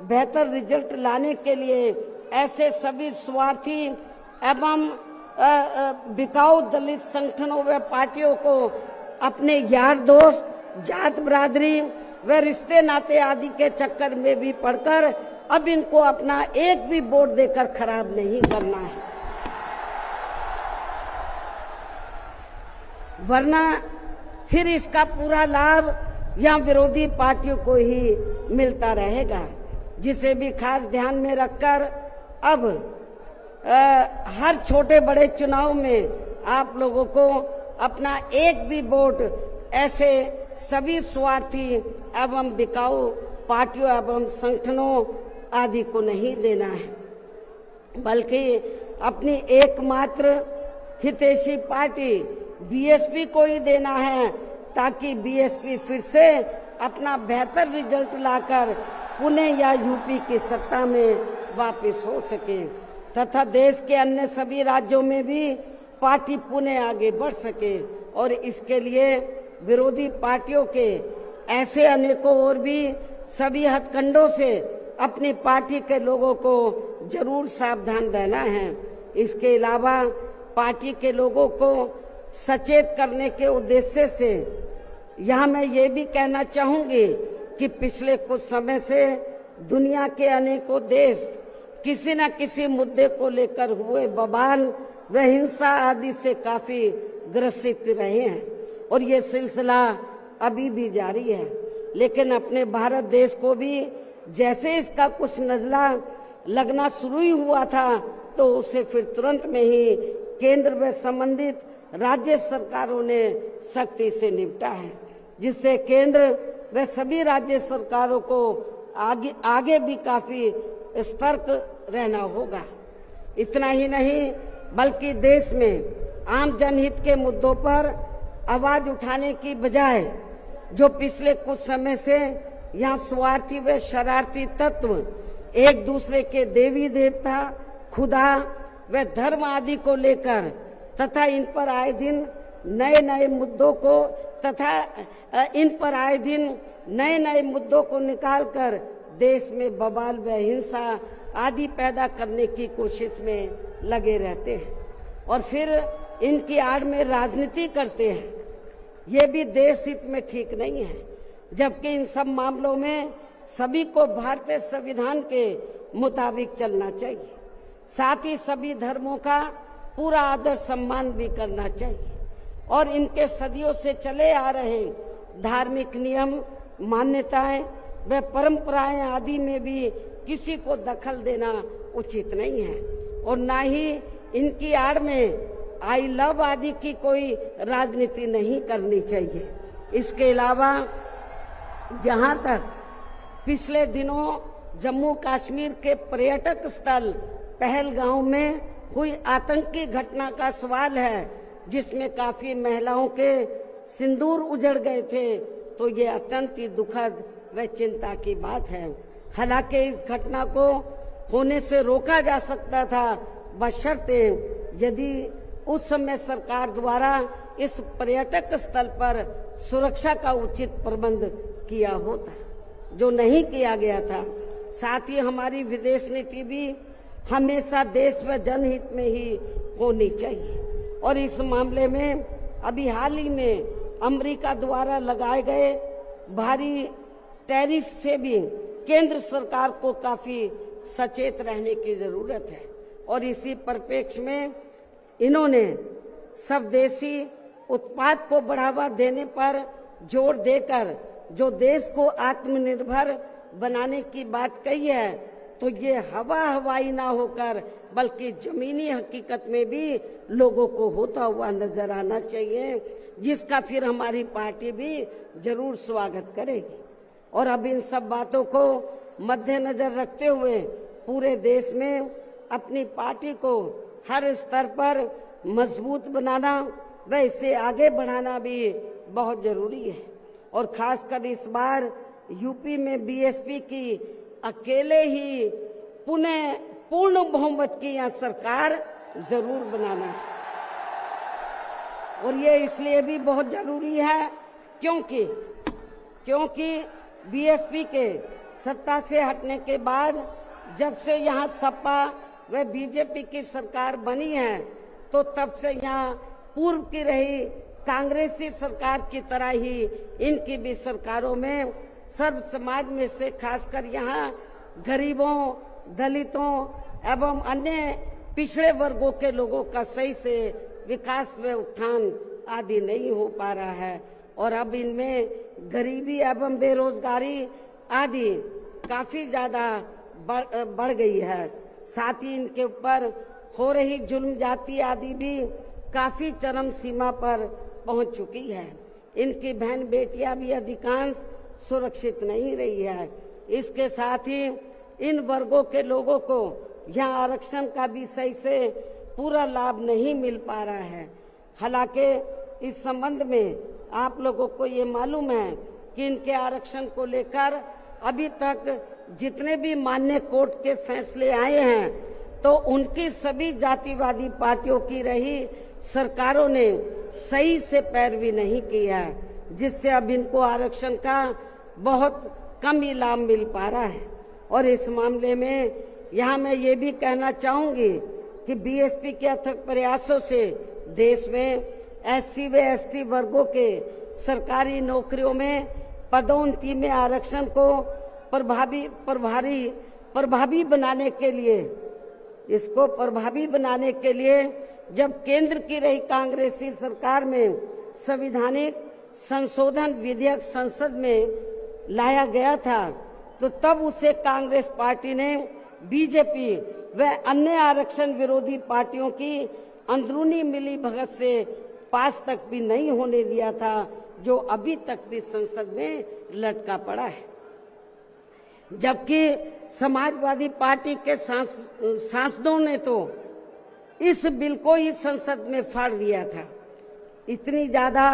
बेहतर रिजल्ट लाने के लिए ऐसे सभी स्वार्थी एवं बिकाऊ दलित संगठनों व पार्टियों को अपने यार दोस्त, जात बिरादरी व रिश्ते नाते आदि के चक्कर में भी पड़कर अब इनको अपना एक भी वोट देकर खराब नहीं करना है, वरना फिर इसका पूरा लाभ या विरोधी पार्टियों को ही मिलता रहेगा। जिसे भी खास ध्यान में रखकर अब हर छोटे बड़े चुनाव में आप लोगों को अपना एक भी वोट ऐसे सभी स्वार्थी एवं बिकाऊ पार्टियों एवं संगठनों आदि को नहीं देना है, बल्कि अपनी एकमात्र हितैषी पार्टी बीएसपी को ही देना है, ताकि बीएसपी फिर से अपना बेहतर रिजल्ट लाकर पुणे या यूपी की सत्ता में वापस हो सके तथा देश के अन्य सभी राज्यों में भी पार्टी पुणे आगे बढ़ सके। और इसके लिए विरोधी पार्टियों के ऐसे अनेकों और भी सभी हथकंडों से अपनी पार्टी के लोगों को जरूर सावधान रहना है। इसके अलावा पार्टी के लोगों को सचेत करने के उद्देश्य से यहाँ मैं ये भी कहना चाहूंगी कि पिछले कुछ समय से दुनिया के अनेकों देश किसी न किसी मुद्दे को लेकर हुए बवाल व हिंसा आदि से काफी ग्रसित रहे हैं और ये सिलसिला अभी भी जारी है। लेकिन अपने भारत देश को भी जैसे इसका कुछ नजला लगना शुरू ही हुआ था तो उसे फिर तुरंत में ही केंद्र व संबंधित राज्य सरकारों ने सख्ती से निपटा है, जिससे केंद्र व सभी राज्य सरकारों को आगे भी काफी सतर्क रहना होगा। इतना ही नहीं बल्कि देश में आम जनहित के मुद्दों पर आवाज उठाने की बजाय जो पिछले कुछ समय से यहाँ स्वार्थी व शरारती तत्व एक दूसरे के देवी देवता, खुदा व धर्म आदि को लेकर तथा इन पर आए दिन नए नए मुद्दों को निकालकर देश में बवाल व हिंसा आदि पैदा करने की कोशिश में लगे रहते हैं और फिर इनकी आड़ में राजनीति करते हैं। ये भी देश हित में ठीक नहीं है, जबकि इन सब मामलों में सभी को भारतीय संविधान के मुताबिक चलना चाहिए। साथ ही सभी धर्मों का पूरा आदर सम्मान भी करना चाहिए और इनके सदियों से चले आ रहे धार्मिक नियम, मान्यताएं व परंपराएं आदि में भी किसी को दखल देना उचित नहीं है और ना ही इनकी आड़ में आई लव आदि की कोई राजनीति नहीं करनी चाहिए। इसके अलावा जहां तक पिछले दिनों जम्मू कश्मीर के पर्यटक स्थल पहलगांव में हुई आतंकी घटना का सवाल है, जिसमें काफी महिलाओं के सिंदूर उजड़ गए थे, तो ये अत्यंत ही दुखद व चिंता की बात है। हालांकि इस घटना को होने से रोका जा सकता था, बशर्ते यदि उस समय सरकार द्वारा इस पर्यटक स्थल पर सुरक्षा का उचित प्रबंध किया होता, जो नहीं किया गया था। साथ ही हमारी विदेश नीति भी हमेशा देश व जनहित में ही होनी चाहिए और इस मामले में अभी हाल ही में अमेरिका द्वारा लगाए गए भारी टैरिफ से भी केंद्र सरकार को काफी सचेत रहने की जरूरत है और इसी परिप्रेक्ष्य में इन्होंने स्वदेशी उत्पाद को बढ़ावा देने पर जोर देकर जो देश को आत्मनिर्भर बनाने की बात कही है, तो ये हवाई ना होकर बल्कि जमीनी हकीकत में भी लोगों को होता हुआ नजर आना चाहिए, जिसका फिर हमारी पार्टी भी जरूर स्वागत करेगी। और अब इन सब बातों को मद्देनजर रखते हुए पूरे देश में अपनी पार्टी को हर स्तर पर मजबूत बनाना व इसे आगे बढ़ाना भी बहुत जरूरी है और खासकर इस बार यूपी में बीएसपी की अकेले ही पूर्ण बहुमत की यहाँ सरकार जरूर बनाना है। और ये इसलिए भी बहुत जरूरी है क्योंकि बीएसपी के सत्ता से हटने के बाद जब से यहाँ सपा व बीजेपी की सरकार बनी है, तो तब से यहाँ पूर्व की रही कांग्रेसी सरकार की तरह ही इनकी भी सरकारों में सर्व समाज में से खासकर यहाँ गरीबों, दलितों एवं अन्य पिछड़े वर्गों के लोगों का सही से विकास व उत्थान आदि नहीं हो पा रहा है। और अब इनमें गरीबी एवं बेरोजगारी आदि काफी ज्यादा बढ़ गई है। साथ ही इनके ऊपर हो रही जुल्म जाति आदि भी काफी चरम सीमा पर पहुंच चुकी है। इनकी बहन बेटियां भी अधिकांश सुरक्षित नहीं रही है। इसके साथ ही इन वर्गों के लोगों को यहाँ आरक्षण का भी सही से पूरा लाभ नहीं मिल पा रहा है। हालांकि इस संबंध में आप लोगों को ये मालूम है कि इनके आरक्षण को लेकर अभी तक जितने भी मान्य कोर्ट के फैसले आए हैं, तो उनकी सभी जातिवादी पार्टियों की रही सरकारों ने सही से पैरवी नहीं की है, जिससे अब इनको आरक्षण का बहुत कम ही लाभ मिल पा रहा है। और इस मामले में यहाँ मैं ये भी कहना चाहूंगी कि बीएसपी के अथक प्रयासों से देश में एससी व एसटी वर्गों के सरकारी नौकरियों में पदोन्नति में आरक्षण को प्रभावी बनाने के लिए जब केंद्र की रही कांग्रेसी सरकार में संविधानिक संशोधन विधेयक संसद में लाया गया था, तो तब उसे कांग्रेस पार्टी ने बीजेपी व अन्य आरक्षण विरोधी पार्टियों की अंदरूनी मिलीभगत से पास तक भी नहीं होने दिया था, जो अभी तक भी संसद में लटका पड़ा है। जबकि समाजवादी पार्टी के सांसदों ने तो इस बिल को ही संसद में फाड़ दिया था। इतनी ज्यादा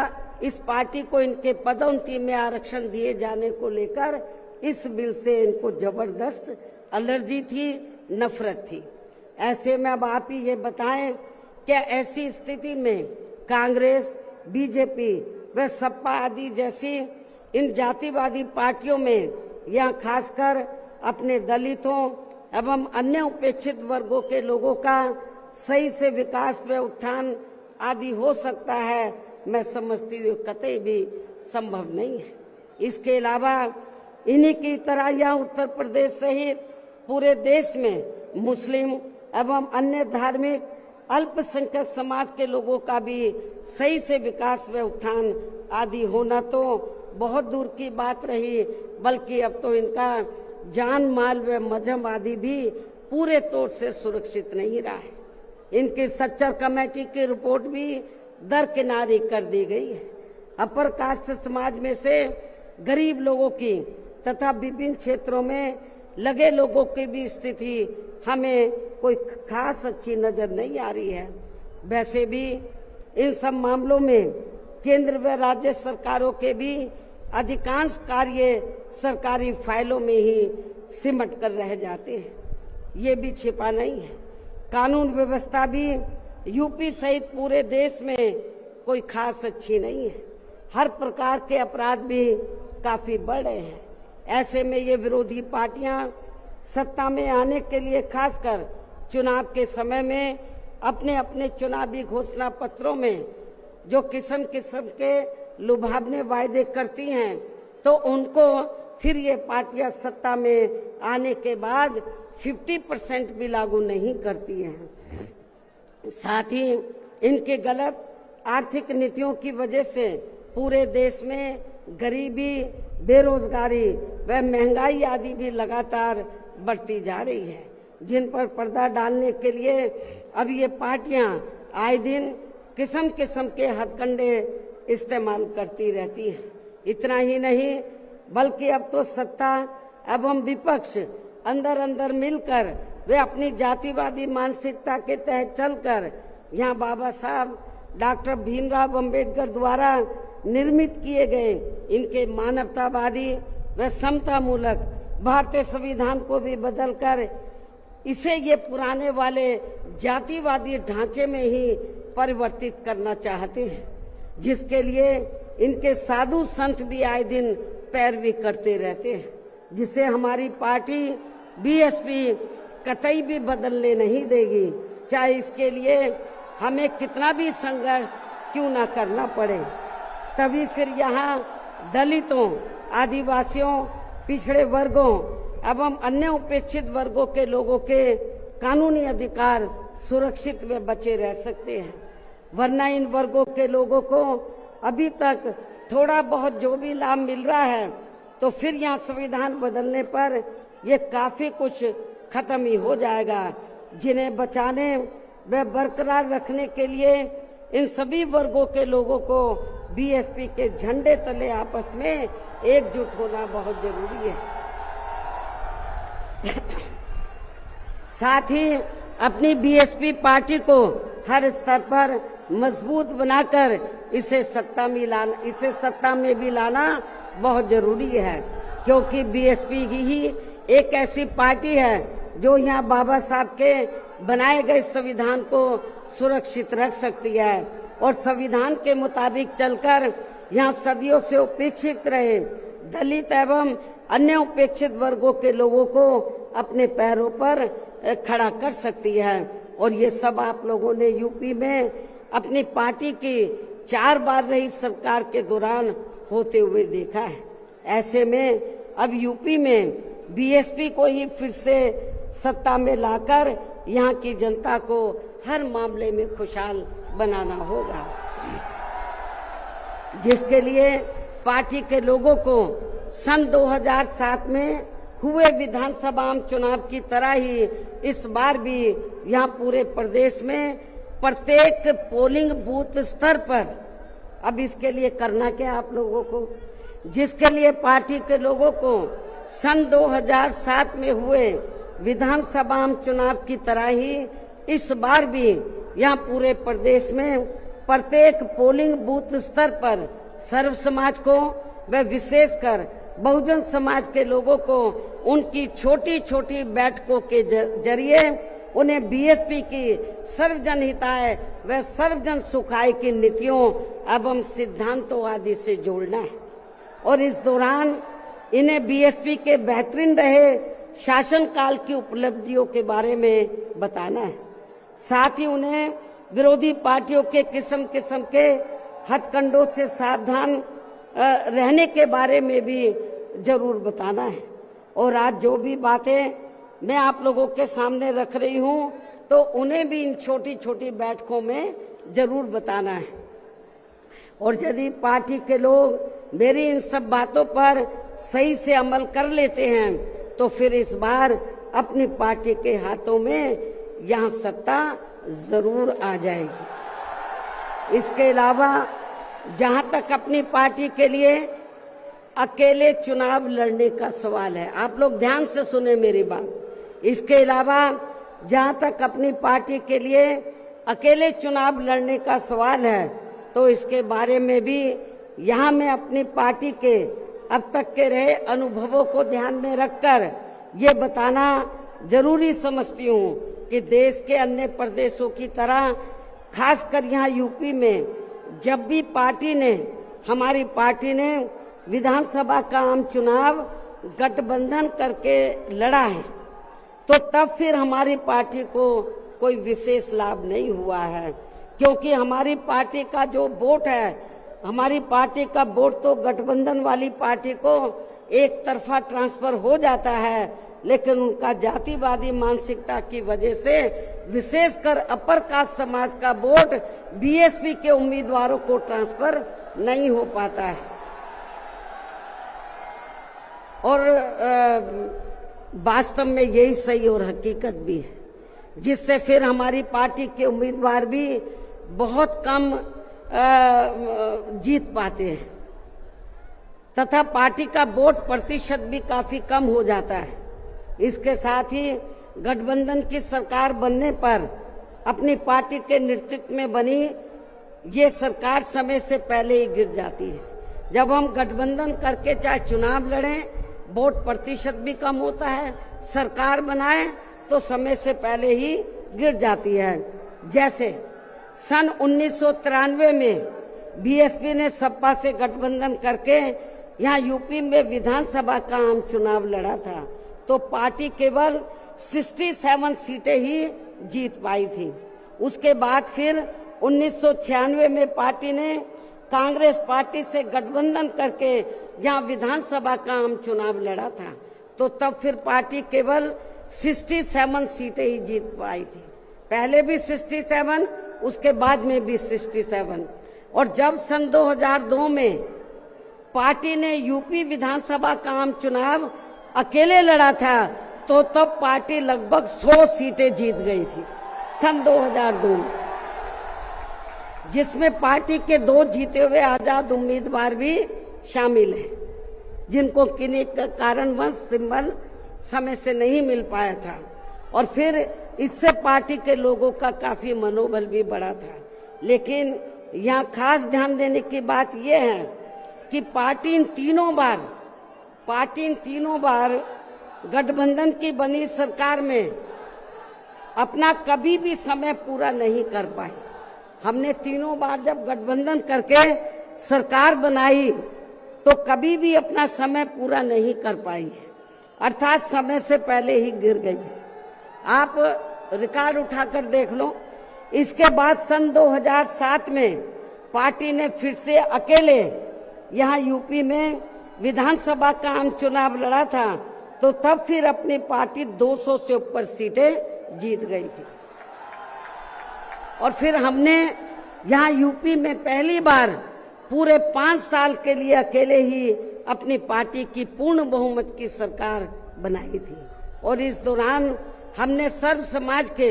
इस पार्टी को इनके पदोन्नति में आरक्षण दिए जाने को लेकर इस बिल से इनको जबरदस्त एलर्जी थी, नफरत थी। ऐसे में अब आप ही ये बताएं, क्या ऐसी स्थिति में कांग्रेस, बीजेपी व सपा आदि जैसी इन जातिवादी पार्टियों में यहाँ खासकर अपने दलितों एवं अन्य उपेक्षित वर्गों के लोगों का सही से विकास व उत्थान आदि हो सकता है? मैं समझती हूँ कतई भी संभव नहीं है। इसके अलावा इन्हीं की तरह यहाँ उत्तर प्रदेश सहित पूरे देश में मुस्लिम एवं अन्य धार्मिक अल्पसंख्यक समाज के लोगों का भी सही से विकास व उत्थान आदि होना तो बहुत दूर की बात रही, बल्कि अब तो इनका जान माल व मजहब आदि भी पूरे तौर से सुरक्षित नहीं रहा है। इनकी सच्चर कमेटी की रिपोर्ट भी दरकिनारी कर दी गई है। अपर कास्ट समाज में से गरीब लोगों की तथा विभिन्न क्षेत्रों में लगे लोगों की भी स्थिति हमें कोई खास अच्छी नजर नहीं आ रही है। वैसे भी इन सब मामलों में केंद्र व राज्य सरकारों के भी अधिकांश कार्य सरकारी फाइलों में ही सिमट कर रह जाते हैं। ये भी छिपा नहीं है। कानून व्यवस्था भी यूपी सहित पूरे देश में कोई खास अच्छी नहीं है। हर प्रकार के अपराध भी काफी बढ़ रहे हैं। ऐसे में ये विरोधी पार्टियां सत्ता में आने के लिए खासकर चुनाव के समय में अपने अपने चुनावी घोषणा पत्रों में जो किस्म किस्म के लुभावने वायदे करती हैं, तो उनको फिर ये पार्टियां सत्ता में आने के बाद 50% भी लागू नहीं करती हैं। साथ ही इनके गलत आर्थिक नीतियों की वजह से पूरे देश में गरीबी, बेरोजगारी व महंगाई आदि भी लगातार बढ़ती जा रही है, जिन पर पर्दा डालने के लिए अब ये पार्टियां आए दिन किस्म किस्म के हथकंडे इस्तेमाल करती रहती हैं। इतना ही नहीं, बल्कि अब तो सत्ता एवं विपक्ष अंदर अंदर मिलकर वे अपनी जातिवादी मानसिकता के तहत चलकर यहाँ बाबा साहब डॉक्टर भीमराव अंबेडकर द्वारा निर्मित किए गए इनके मानवतावादी व समता मूलक भारतीय संविधान को भी बदलकर इसे ये पुराने वाले जातिवादी ढांचे में ही परिवर्तित करना चाहते हैं, जिसके लिए इनके साधु संत भी आए दिन पैरवी करते रहते हैं, जिसे हमारी पार्टी बीएसपी कतई भी बदलने नहीं देगी, चाहे इसके लिए हमें कितना भी संघर्ष क्यों ना करना पड़े। तभी फिर यहाँ दलितों, आदिवासियों, पिछड़े वर्गों एवं अन्य उपेक्षित वर्गों के लोगों के कानूनी अधिकार सुरक्षित व बचे रह सकते हैं। वरना इन वर्गों के लोगों को अभी तक थोड़ा बहुत जो भी लाभ मिल रहा है, तो फिर यहाँ संविधान बदलने पर ये काफी कुछ खत्म ही हो जाएगा, जिन्हें बचाने व बरकरार रखने के लिए इन सभी वर्गों के लोगों को बीएसपी के झंडे तले आपस में एकजुट होना बहुत जरूरी है। साथ ही अपनी बीएसपी पार्टी को हर स्तर पर मजबूत बनाकर इसे सत्ता में भी लाना बहुत जरूरी है, क्योंकि बीएसपी ही एक ऐसी पार्टी है जो यहाँ बाबा साहब के बनाए गए संविधान को सुरक्षित रख सकती है और संविधान के मुताबिक चलकर यहाँ सदियों से उपेक्षित रहे दलित एवं अन्य उपेक्षित वर्गों के लोगों को अपने पैरों पर खड़ा कर सकती है। और ये सब आप लोगों ने यूपी में अपनी पार्टी की 4 बार रही सरकार के दौरान होते हुए देखा है। ऐसे में अब यूपी में बीएसपी को ही फिर से सत्ता में लाकर यहाँ की जनता को हर मामले में खुशहाल बनाना होगा, जिसके लिए पार्टी के लोगों को सन 2007 में हुए विधानसभा चुनाव की तरह ही इस बार भी यहाँ पूरे प्रदेश में प्रत्येक पोलिंग बूथ स्तर पर, अब इसके लिए करना क्या आप लोगों को, जिसके लिए पार्टी के लोगों को सन 2007 में हुए विधानसभा चुनाव की तरह ही इस बार भी यहाँ पूरे प्रदेश में प्रत्येक पोलिंग बूथ स्तर पर सर्व समाज को व विशेषकर बहुजन समाज के लोगों को उनकी छोटी छोटी बैठकों के जरिए उन्हें बीएसपी की सर्वजन हिताय व सर्वजन सुखाय की नीतियों एवं सिद्धांतों आदि से जोड़ना है और इस दौरान इन्हें बीएसपी के बेहतरीन रहे शासन काल की उपलब्धियों के बारे में बताना है। साथ ही उन्हें विरोधी पार्टियों के किस्म किस्म के हथकंडों से सावधान रहने के बारे में भी जरूर बताना है। और आज जो भी बातें मैं आप लोगों के सामने रख रही हूं, तो उन्हें भी इन छोटी छोटी बैठकों में जरूर बताना है। और यदि पार्टी के लोग मेरी इन सब बातों पर सही से अमल कर लेते हैं, तो फिर इस बार अपनी पार्टी के हाथों में यहाँ सत्ता जरूर आ जाएगी। इसके अलावा जहां तक अपनी पार्टी के लिए अकेले चुनाव लड़ने का सवाल है, आप लोग ध्यान से सुने मेरी बात। इसके अलावा जहां तक अपनी पार्टी के लिए अकेले चुनाव लड़ने का सवाल है, तो इसके बारे में भी यहाँ मैं अपनी पार्टी के अब तक के रहे अनुभवों को ध्यान में रखकर ये बताना जरूरी समझती हूँ कि देश के अन्य प्रदेशों की तरह खासकर यहाँ यूपी में जब भी हमारी पार्टी ने विधानसभा का आम चुनाव गठबंधन करके लड़ा है, तो तब फिर हमारी पार्टी को कोई विशेष लाभ नहीं हुआ है, क्योंकि हमारी पार्टी का जो वोट है, हमारी पार्टी का वोट तो गठबंधन वाली पार्टी को एक तरफा ट्रांसफर हो जाता है, लेकिन उनका जातिवादी मानसिकता की वजह से विशेषकर अपर कास्ट समाज का वोट बीएसपी के उम्मीदवारों को ट्रांसफर नहीं हो पाता है। और वास्तव में यही सही और हकीकत भी है, जिससे फिर हमारी पार्टी के उम्मीदवार भी बहुत कम जीत पाते हैं तथा पार्टी का वोट प्रतिशत भी काफी कम हो जाता है। इसके साथ ही गठबंधन की सरकार बनने पर अपनी पार्टी के नेतृत्व में बनी ये सरकार समय से पहले ही गिर जाती है। जब हम गठबंधन करके चाहे चुनाव लड़ें, वोट प्रतिशत भी कम होता है, सरकार बनाए तो समय से पहले ही गिर जाती है। जैसे सन 1993 में बीएसपी ने सपा से गठबंधन करके यहाँ यूपी में विधानसभा का आम चुनाव लड़ा था, तो पार्टी केवल 67 सीटें ही जीत पाई थी। उसके बाद फिर 1996 में पार्टी ने कांग्रेस पार्टी से गठबंधन करके यहाँ विधानसभा का आम चुनाव लड़ा था, तो तब फिर पार्टी केवल 67 सीटें ही जीत पाई थी। पहले भी 67, उसके बाद में भी 67। और जब सन 2002 में पार्टी ने यूपी विधानसभा का आम चुनाव अकेले लड़ा था, तो तब पार्टी लगभग 100 सीटें जीत गई थी सन 2002 में, जिसमें पार्टी के 2 जीते हुए आजाद उम्मीदवार भी शामिल हैं, जिनको किन्हीं कारणवश सिंबल समय से नहीं मिल पाया था। और फिर इससे पार्टी के लोगों का काफी मनोबल भी बढ़ा था। लेकिन यहाँ खास ध्यान देने की बात यह है कि पार्टी इन तीनों बार गठबंधन की बनी सरकार में अपना कभी भी समय पूरा नहीं कर पाई। हमने तीनों बार जब गठबंधन करके सरकार बनाई तो कभी भी अपना समय पूरा नहीं कर पाई है, अर्थात समय से पहले ही गिर गई है। आप रिकॉर्ड उठाकर देख लो। इसके बाद सन 2007 में पार्टी ने फिर से अकेले यहाँ यूपी में विधानसभा का आम चुनाव लड़ा था, तो तब फिर अपनी पार्टी 200 से ऊपर सीटें जीत गई थी। और फिर हमने यहाँ यूपी में पहली बार पूरे 5 साल के लिए अकेले ही अपनी पार्टी की पूर्ण बहुमत की सरकार बनाई थी। और इस दौरान हमने सर्व समाज के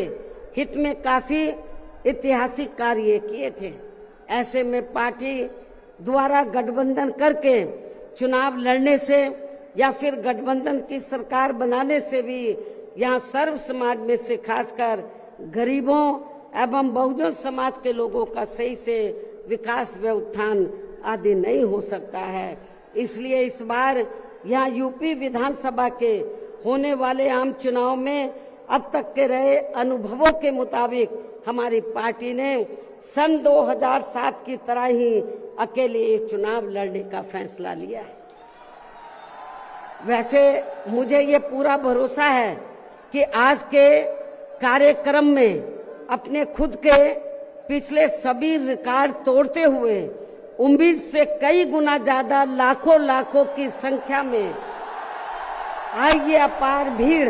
हित में काफी ऐतिहासिक कार्य किए थे। ऐसे में पार्टी द्वारा गठबंधन करके चुनाव लड़ने से या फिर गठबंधन की सरकार बनाने से भी यहाँ सर्व समाज में से खासकर गरीबों एवं बहुजन समाज के लोगों का सही से विकास व उत्थान आदि नहीं हो सकता है। इसलिए इस बार यहाँ यूपी विधानसभा के होने वाले आम चुनाव में अब तक के रहे अनुभवों के मुताबिक हमारी पार्टी ने सन 2007 की तरह ही अकेले ये चुनाव लड़ने का फैसला लिया है। वैसे मुझे ये पूरा भरोसा है कि आज के कार्यक्रम में अपने खुद के पिछले सभी रिकॉर्ड तोड़ते हुए उम्मीद से कई गुना ज्यादा लाखों की संख्या में आई ये अपार भीड़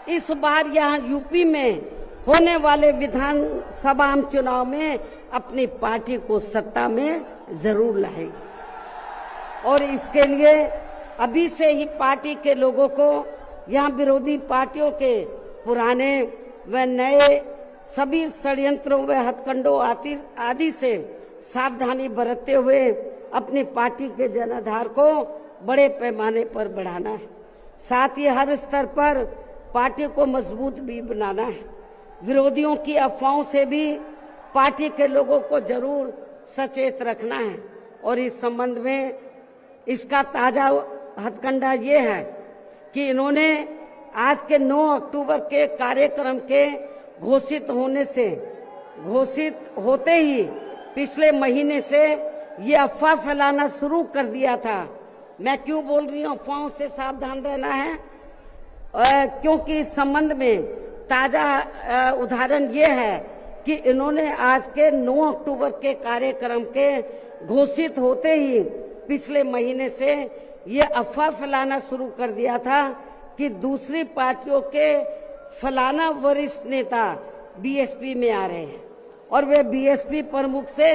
इस बार यहाँ यूपी में होने वाले विधानसभा आम चुनाव में अपनी पार्टी को सत्ता में जरूर लाएगी। और इसके लिए अभी से ही पार्टी के लोगों को यहाँ विरोधी पार्टियों के पुराने व नए सभी षड्यंत्रों व हथकंडों आदि से सावधानी बरतते हुए अपनी पार्टी के जनाधार को बड़े पैमाने पर बढ़ाना है। साथ ही हर स्तर पर पार्टी को मजबूत भी बनाना है। विरोधियों की अफवाहों से भी पार्टी के लोगों को जरूर सचेत रखना है। और इस संबंध में इसका ताजा हथकंडा ये है कि इन्होंने आज के 9 अक्टूबर के कार्यक्रम के घोषित होते ही पिछले महीने से ये अफवाह फैलाना शुरू कर दिया था। मैं क्यों बोल रही हूँ अफवाहों से सावधान रहना है, क्योंकि इस संबंध में ताजा उदाहरण ये है कि इन्होंने आज के 9 अक्टूबर के कार्यक्रम के घोषित होते ही पिछले महीने से ये अफवाह फैलाना शुरू कर दिया था कि दूसरी पार्टियों के फलाना वरिष्ठ नेता बीएसपी में आ रहे हैं और वे बीएसपी प्रमुख से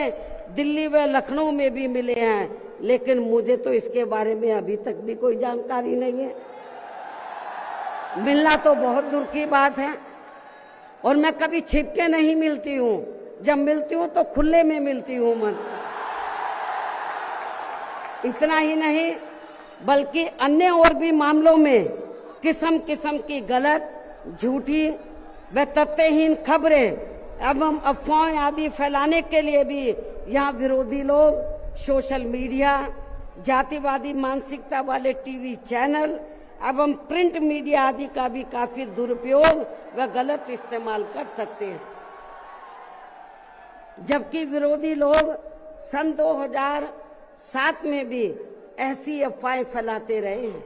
दिल्ली व लखनऊ में भी मिले हैं, लेकिन मुझे तो इसके बारे में अभी तक भी कोई जानकारी नहीं है। मिलना तो बहुत दूर की बात है और मैं कभी छिप के नहीं मिलती हूँ, जब मिलती हूँ तो खुले में मिलती हूँ मन। इतना ही नहीं बल्कि अन्य और भी मामलों में किस्म किस्म की गलत, झूठी व तथ्यहीन खबरें एवं अफवाहें आदि फैलाने के लिए भी यहाँ विरोधी लोग सोशल मीडिया, जातिवादी मानसिकता वाले टीवी चैनल एवं प्रिंट मीडिया आदि का भी काफी दुरुपयोग व गलत इस्तेमाल कर सकते हैं। जबकि विरोधी लोग सन 2007 में भी ऐसी अफवाहें फैलाते रहे हैं,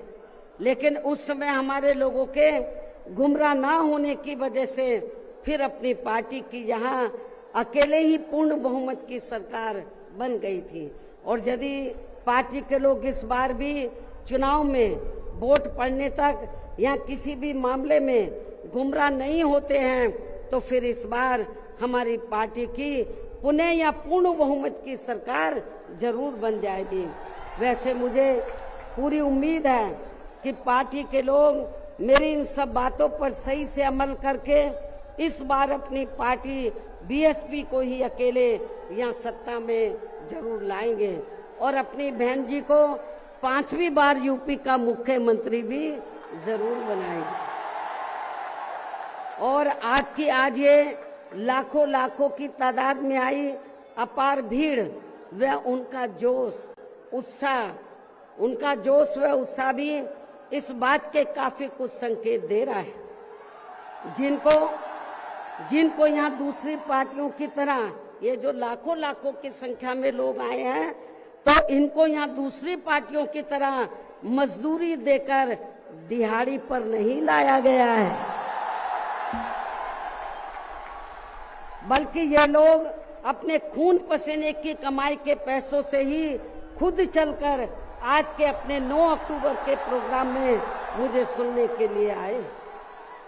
लेकिन उस समय हमारे लोगों के गुमराह ना होने की वजह से फिर अपनी पार्टी की यहाँ अकेले ही पूर्ण बहुमत की सरकार बन गई थी। और यदि पार्टी के लोग इस बार भी चुनाव में वोट पड़ने तक या किसी भी मामले में गुमराह नहीं होते हैं तो फिर इस बार हमारी पार्टी की पुनः या पूर्ण बहुमत की सरकार जरूर बन जाएगी। वैसे मुझे पूरी उम्मीद है कि पार्टी के लोग मेरी इन सब बातों पर सही से अमल करके इस बार अपनी पार्टी बीएसपी को ही अकेले यहाँ सत्ता में जरूर लाएंगे और अपनी बहन जी को 5वीं बार यूपी का मुख्यमंत्री भी जरूर बनाएंगे। और आज ये लाखों लाखों की तादाद में आई अपार भीड़ व उनका जोश व उत्साह भी इस बात के काफी कुछ संकेत दे रहा है। जिनको यहाँ दूसरी पार्टियों की तरह ये जो लाखों लाखों की संख्या में लोग आए हैं तो इनको यहाँ दूसरी पार्टियों की तरह मजदूरी देकर दिहाड़ी पर नहीं लाया गया है, बल्कि ये लोग अपने खून पसीने की कमाई के पैसों से ही खुद चलकर आज के अपने 9 अक्टूबर के प्रोग्राम में मुझे सुनने के लिए आए,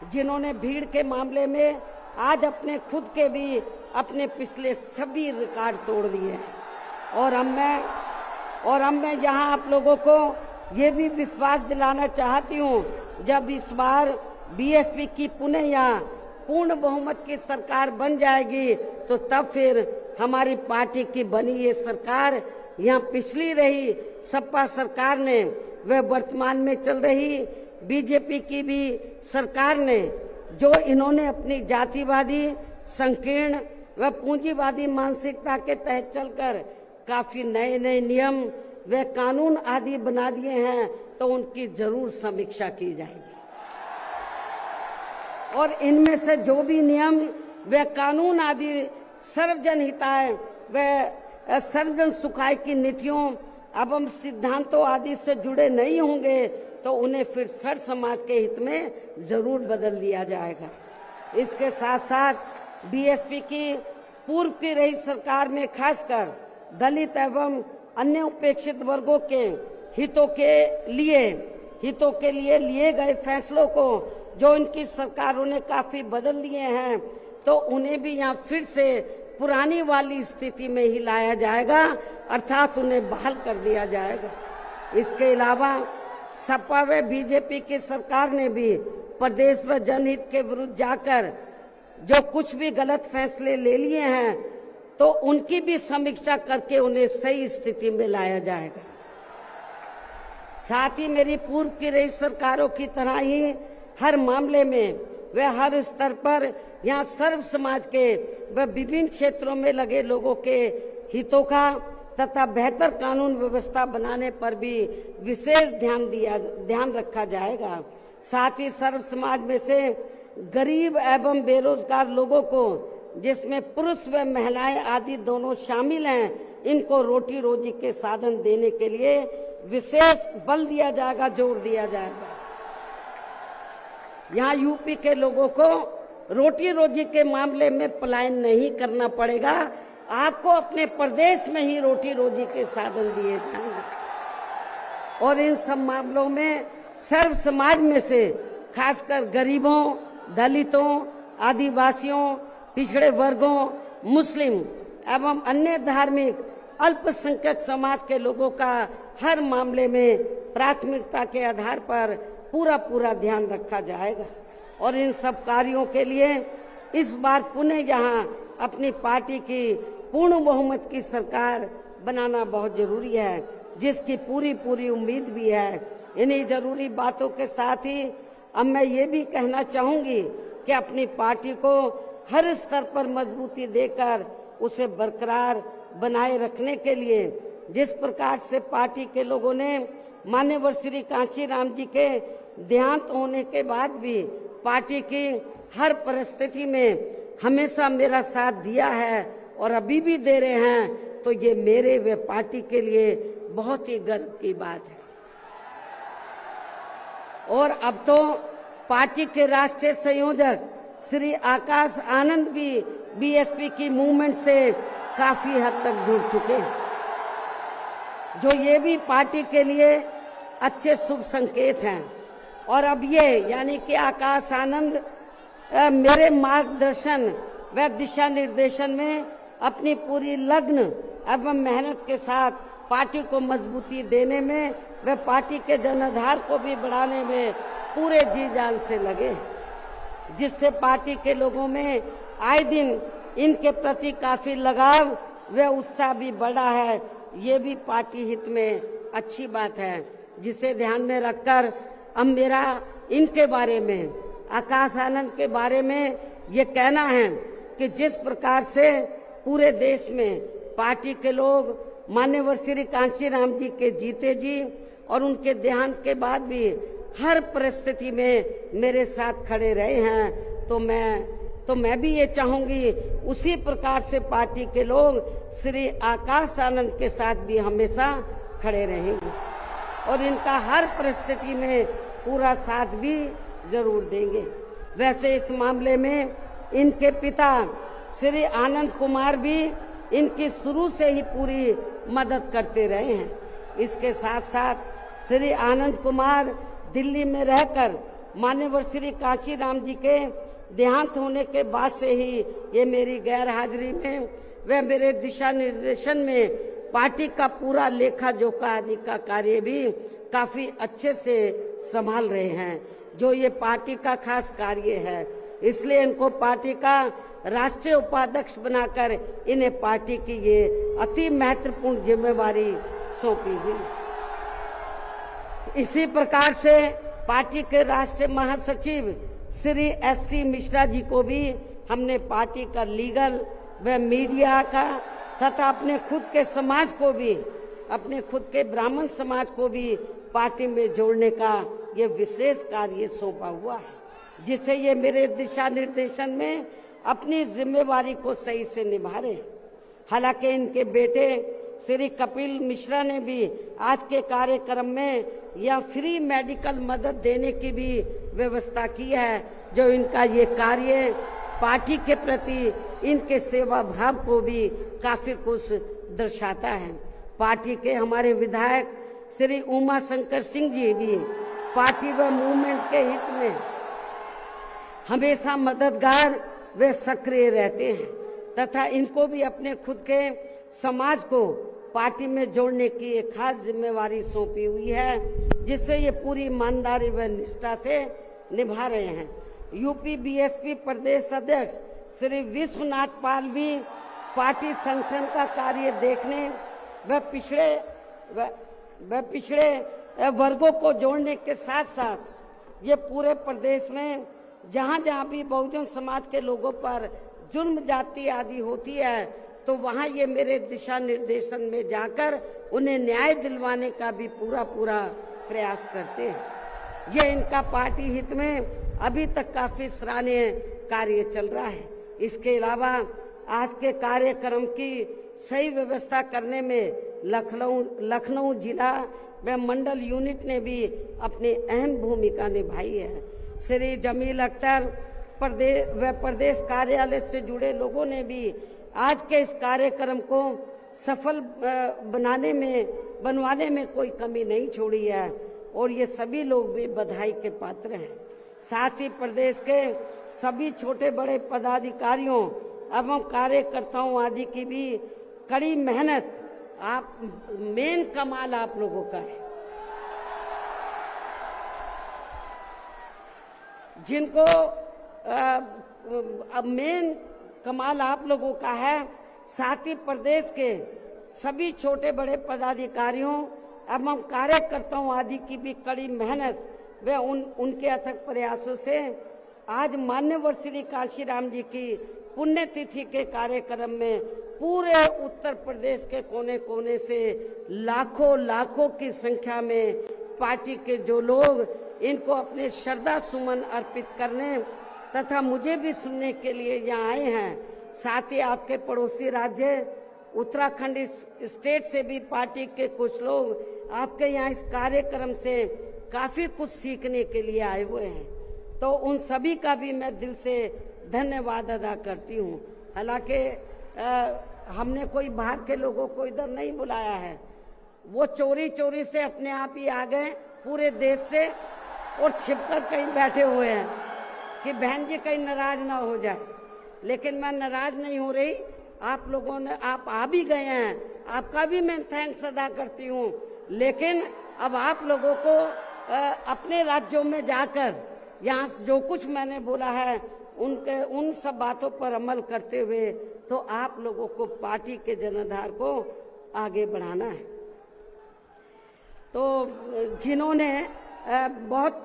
जिन्होंने भीड़ के मामले में आज अपने खुद के भी अपने पिछले सभी रिकॉर्ड तोड़ दिए हैं। और अब मैं यहाँ आप लोगों को ये भी विश्वास दिलाना चाहती हूँ, जब इस बार बीएसपी की पुनः यहाँ पूर्ण बहुमत की सरकार बन जाएगी तो तब फिर हमारी पार्टी की बनी ये सरकार यहाँ पिछली रही सपा सरकार ने व वर्तमान में चल रही बीजेपी की भी सरकार ने जो इन्होंने अपनी जातिवादी संकीर्ण व पूंजीवादी मानसिकता के तहत चलकर काफी नए नए नियम व कानून आदि बना दिए हैं तो उनकी जरूर समीक्षा की जाएगी। और इनमें से जो भी नियम व कानून आदि सर्वजन हिताय व सर्वजन सुखाय की नीतियों एवं सिद्धांतों आदि से जुड़े नहीं होंगे तो उन्हें फिर सर समाज के हित में जरूर बदल दिया जाएगा। इसके साथ साथ बीएसपी की पूर्व की रही सरकार में खासकर दलित एवं अन्य उपेक्षित वर्गों के हितों के लिए लिए गए फैसलों को जो इनकी सरकारों ने काफी बदल दिए हैं तो उन्हें भी यहाँ फिर से पुरानी वाली स्थिति में ही लाया जाएगा, अर्थात उन्हें बहाल कर दिया जाएगा। इसके अलावा सपा व बीजेपी की सरकार ने भी प्रदेश व जनहित के विरुद्ध जाकर जो कुछ भी गलत फैसले ले लिए हैं तो उनकी भी समीक्षा करके उन्हें सही स्थिति में लाया जाएगा। साथ ही मेरी पूर्व की रही सरकारों की तरह ही हर मामले में व हर स्तर पर यहाँ सर्व समाज के व विभिन्न क्षेत्रों में लगे लोगों के हितों का तथा बेहतर कानून व्यवस्था बनाने पर भी विशेष ध्यान रखा जाएगा। साथ ही सर्व समाज में से गरीब एवं बेरोजगार लोगों को, जिसमें पुरुष व महिलाएं आदि दोनों शामिल हैं, इनको रोटी रोजी के साधन देने के लिए विशेष बल दिया जाएगा, जोर दिया जाएगा। यहाँ यूपी के लोगों को रोटी रोजी के मामले में पलायन नहीं करना पड़ेगा, आपको अपने प्रदेश में ही रोटी रोजी के साधन दिए जाएंगे। और इन सब मामलों में सर्व समाज में से खासकर गरीबों, दलितों, आदिवासियों, पिछड़े वर्गों, मुस्लिम एवं अन्य धार्मिक अल्पसंख्यक समाज के लोगों का हर मामले में प्राथमिकता के आधार पर पूरा ध्यान रखा जाएगा। और इन सब कार्यों के लिए इस बार पुनः यहाँ अपनी पार्टी की पूर्ण बहुमत की सरकार बनाना बहुत जरूरी है, जिसकी पूरी उम्मीद भी है। इन्हीं जरूरी बातों के साथ ही अब मैं ये भी कहना चाहूंगी कि अपनी पार्टी को हर स्तर पर मजबूती देकर उसे बरकरार बनाए रखने के लिए जिस प्रकार से पार्टी के लोगों ने माननीय श्री कांशीराम जी के देहांत होने के बाद भी पार्टी की हर परिस्थिति में हमेशा मेरा साथ दिया है और अभी भी दे रहे हैं, तो ये मेरे व पार्टी के लिए बहुत ही गर्व की बात है। और अब तो पार्टी के राष्ट्रीय संयोजक श्री आकाश आनंद भी बीएसपी की मूवमेंट से काफी हद तक जुड़ चुके हैं, जो ये भी पार्टी के लिए अच्छे शुभ संकेत हैं। और अब ये यानी कि आकाश आनंद मेरे मार्गदर्शन व दिशा निर्देशन में अपनी पूरी लगन एवं मेहनत के साथ पार्टी को मजबूती देने में व पार्टी के जनाधार को भी बढ़ाने में पूरे जी जान से लगे, जिससे पार्टी के लोगों में आए दिन इनके प्रति काफी लगाव व उत्साह भी बढ़ा है। ये भी पार्टी हित में अच्छी बात है, जिसे ध्यान में रखकर अब मेरा इनके बारे में, आकाश आनंद के बारे में ये कहना है कि जिस प्रकार से पूरे देश में पार्टी के लोग माननीय श्री कांशीराम जी के जीते जी और उनके देहांत के बाद भी हर परिस्थिति में मेरे साथ खड़े रहे हैं, तो मैं भी ये चाहूंगी उसी प्रकार से पार्टी के लोग श्री आकाश आनंद के साथ भी हमेशा खड़े रहेंगे और इनका हर परिस्थिति में पूरा साथ भी जरूर देंगे। वैसे इस मामले में इनके पिता श्री आनंद कुमार भी इनकी शुरू से ही पूरी मदद करते रहे हैं। इसके साथ साथ श्री आनंद कुमार दिल्ली में रहकर माननीय श्री कांशीराम जी के देहांत होने के बाद से ही ये मेरी गैर हाजिरी में व मेरे दिशा निर्देशन में पार्टी का पूरा लेखा जोखा आदि का कार्य भी काफी अच्छे से संभाल रहे हैं, जो ये पार्टी का खास कार्य है। इसलिए इनको पार्टी का राष्ट्रीय उपाध्यक्ष बनाकर इन्हें पार्टी की ये अति महत्वपूर्ण जिम्मेवारी सौंपी हुई। इसी प्रकार से पार्टी के राष्ट्रीय महासचिव श्री SC मिश्रा जी को भी हमने पार्टी का लीगल व मीडिया का तथा अपने खुद के समाज को भी, अपने खुद के ब्राह्मण समाज को भी पार्टी में जोड़ने का ये विशेष कार्य सौंपा हुआ है, जिसे ये मेरे दिशा निर्देशन में अपनी जिम्मेवारी को सही से निभा रहे हैं। हालांकि इनके बेटे श्री कपिल मिश्रा ने भी आज के कार्यक्रम में यह फ्री मेडिकल मदद देने की भी व्यवस्था की है, जो इनका ये कार्य पार्टी के प्रति इनके सेवा भाव को भी काफी कुछ दर्शाता है। पार्टी के हमारे विधायक श्री उमा शंकर सिंह जी भी पार्टी व मूवमेंट के हित में हमेशा मददगार व सक्रिय रहते हैं तथा इनको भी अपने खुद के समाज को पार्टी में जोड़ने की एक खास जिम्मेवारी सौंपी हुई है, जिससे ये पूरी ईमानदारी व निष्ठा से निभा रहे हैं। यूपी बीएसपी प्रदेश अध्यक्ष श्री विश्वनाथ पाल भी पार्टी संगठन का कार्य देखने व पिछड़े वर्गों को जोड़ने के साथ साथ ये पूरे प्रदेश में जहाँ जहाँ भी बहुजन समाज के लोगों पर जुर्म जाति आदि होती है, तो वहाँ ये मेरे दिशा निर्देशन में जाकर उन्हें न्याय दिलवाने का भी पूरा प्रयास करते हैं। ये इनका पार्टी हित में अभी तक काफी सराहनीय कार्य चल रहा है। इसके अलावा आज के कार्यक्रम की सही व्यवस्था करने में लखनऊ जिला व मंडल यूनिट ने भी अपनी अहम भूमिका निभाई है। श्री जमील अख्तर प्रदेश कार्यालय से जुड़े लोगों ने भी आज के इस कार्यक्रम को सफल बनवाने में कोई कमी नहीं छोड़ी है और ये सभी लोग भी बधाई के पात्र हैं। साथ ही प्रदेश के सभी छोटे बड़े पदाधिकारियों एवं कार्यकर्ताओं आदि की भी कड़ी मेहनत, मेन कमाल आप लोगों का है, जिनको मेन कमाल आप लोगों का है। साथ ही प्रदेश के सभी छोटे बड़े पदाधिकारियों एवं कार्यकर्ताओं आदि की भी कड़ी मेहनत व उनके अथक प्रयासों से आज माननीय श्री कांशीराम जी की पुण्यतिथि के कार्यक्रम में पूरे उत्तर प्रदेश के कोने कोने से लाखों की संख्या में पार्टी के जो लोग इनको अपने श्रद्धा सुमन अर्पित करने तथा मुझे भी सुनने के लिए यहाँ आए हैं। साथ ही आपके पड़ोसी राज्य उत्तराखंड स्टेट से भी पार्टी के कुछ लोग आपके यहाँ इस कार्यक्रम से काफी कुछ सीखने के लिए आए हुए हैं, तो उन सभी का भी मैं दिल से धन्यवाद अदा करती हूँ। हालांकि हमने कोई बाहर के लोगों को इधर नहीं बुलाया है, वो चोरी चोरी से अपने आप ही आ गए पूरे देश से और छिपकर कहीं बैठे हुए हैं कि बहन जी कहीं नाराज ना हो जाए। लेकिन मैं नाराज नहीं हो रही, आप लोगों ने आप आ भी गए हैं, आपका भी मैं थैंक्स अदा करती हूँ। लेकिन अब आप लोगों को अपने राज्यों में जाकर यहाँ जो कुछ मैंने बोला है उन सब बातों पर अमल करते हुए तो आप लोगों को पार्टी के जनाधार को आगे बढ़ाना है। तो जिन्होंने बहुत,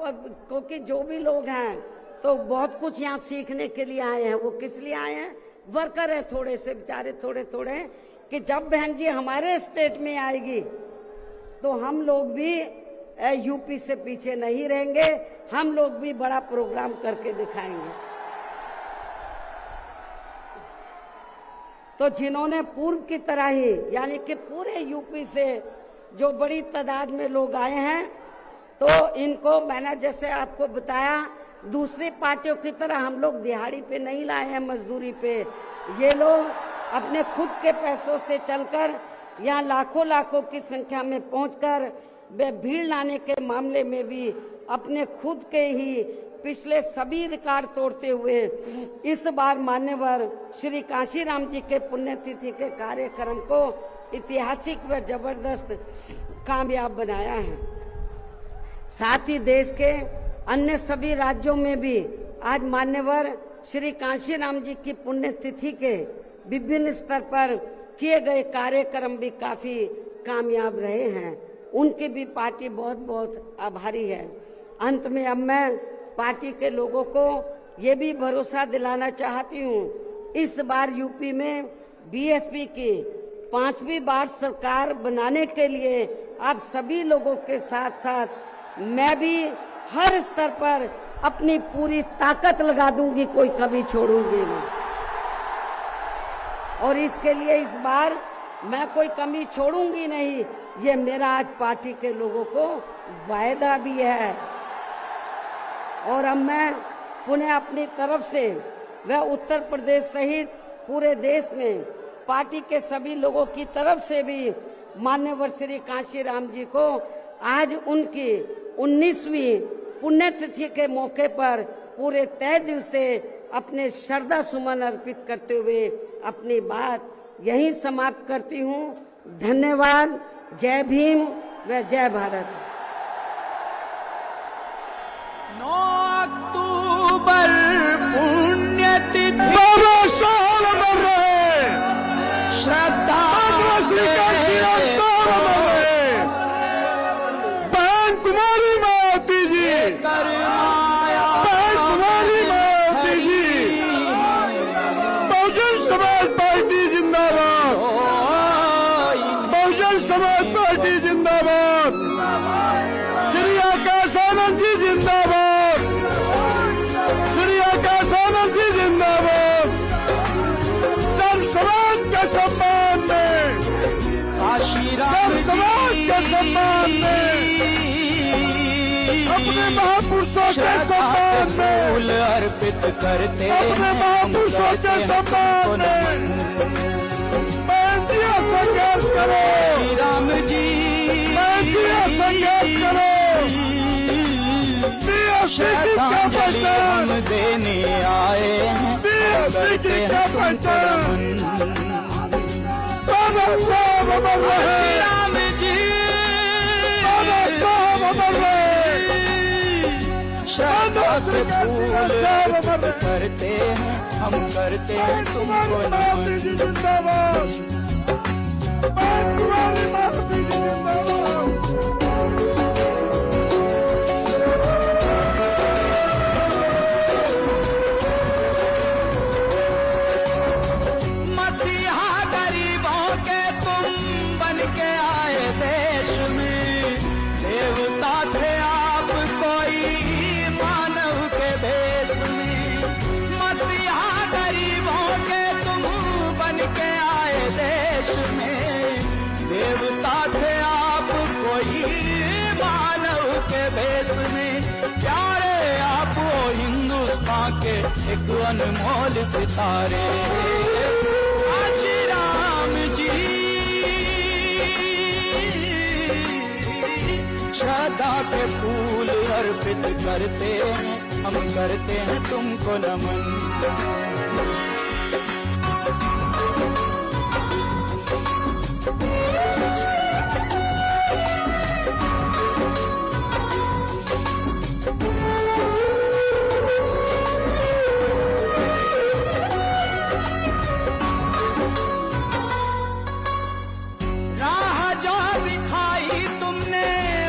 क्योंकि जो भी लोग हैं तो बहुत कुछ यहाँ सीखने के लिए आए हैं। वो किस लिए आए हैं? वर्कर है थोड़े से बेचारे, थोड़े थोड़े, कि जब बहन जी हमारे स्टेट में आएगी तो हम लोग भी यूपी से पीछे नहीं रहेंगे, हम लोग भी बड़ा प्रोग्राम करके दिखाएंगे। तो जिन्होंने पूर्व की तरह ही यानी कि पूरे यूपी से जो बड़ी तादाद में लोग आए हैं, तो इनको मैंने जैसे आपको बताया दूसरी पार्टियों की तरह हम लोग दिहाड़ी पे नहीं लाए हैं, मजदूरी पे। ये लोग अपने खुद के पैसों से चलकर यहाँ लाखों लाखों की संख्या में पहुंचकर वे भीड़ लाने के मामले में भी अपने खुद के ही पिछले सभी रिकॉर्ड तोड़ते हुए इस बार मान्यवर श्री कांशीराम जी के पुण्यतिथि के कार्यक्रम को ऐतिहासिक व जबरदस्त कामयाब बनाया है। साथ ही देश के अन्य सभी राज्यों में भी आज मान्यवर श्री कांशीराम जी की पुण्यतिथि के विभिन्न स्तर पर किए गए कार्यक्रम भी काफी कामयाब रहे हैं। उनकी भी पार्टी बहुत बहुत आभारी है। अंत में अब मैं पार्टी के लोगों को ये भी भरोसा दिलाना चाहती हूँ, इस बार यूपी में बीएसपी की 5वीं बार सरकार बनाने के लिए आप सभी लोगों के साथ साथ मैं भी हर स्तर पर अपनी पूरी ताकत लगा दूंगी, कोई कभी छोड़ूंगी नहीं। और इसके लिए इस बार मैं कोई कमी छोड़ूंगी नहीं, ये मेरा आज पार्टी के लोगों को वायदा भी है। और अब मैं पुनः अपनी तरफ से व उत्तर प्रदेश सहित पूरे देश में पार्टी के सभी लोगों की तरफ से भी मान्यवर श्री कांशीराम जी को आज उनकी 19वीं पुण्यतिथि के मौके पर पूरे तहे दिल से अपने श्रद्धा सुमन अर्पित करते हुए अपनी बात यहीं समाप्त करती हूँ। धन्यवाद। जय भीम व जय भारत। 9 अक्टूबर पुण्यतिथि बाबा साहब अमर रहे, श्रद्धा श्री कांशीराम साहब अमर रहे, बहन कुमारी मावती जी, बहन कुमारी मावती जी, बहुजन समाज पार्टी जिंदाबाद, बहुजन समाज पार्टी जिंदाबाद, श्री आकाश आनंद जी जिंदाबाद, श्री आकाश आनंद जी जिंदाबाद। सब समाज के सम्मान में, सब समाज के सम्मान में, अपने महापुरुषों के सम्मान में, फूल अर्पित करते अपने महापुरुषों के सम्मान में बेटियां संघर्ष करो, श्री राम जी बेटियां संघर्ष करो। श्रद्धांजलि हम देने आए हैं, करते हैं तुमको नमन। बाबा साहब अमर रहे, श्री राम जी बाबा साहब अमर रहे, श्रद्धा के फूल अर्पित करते हैं, हम करते हैं तुमको नमन। जिंदाबाद, बहन कुमारी मावती जी जिंदाबाद। मसीहा गरीबों के तुम बन के आए देश में, देवता थे आप कोई भेष में, प्यारे आप हो हिंदुस्तान के एक अनमोल सितारे। काशी राम जी श्रद्धा के फूल अर्पित करते हैं, हम करते हैं तुमको नमन। राह जो दिखाई तुमने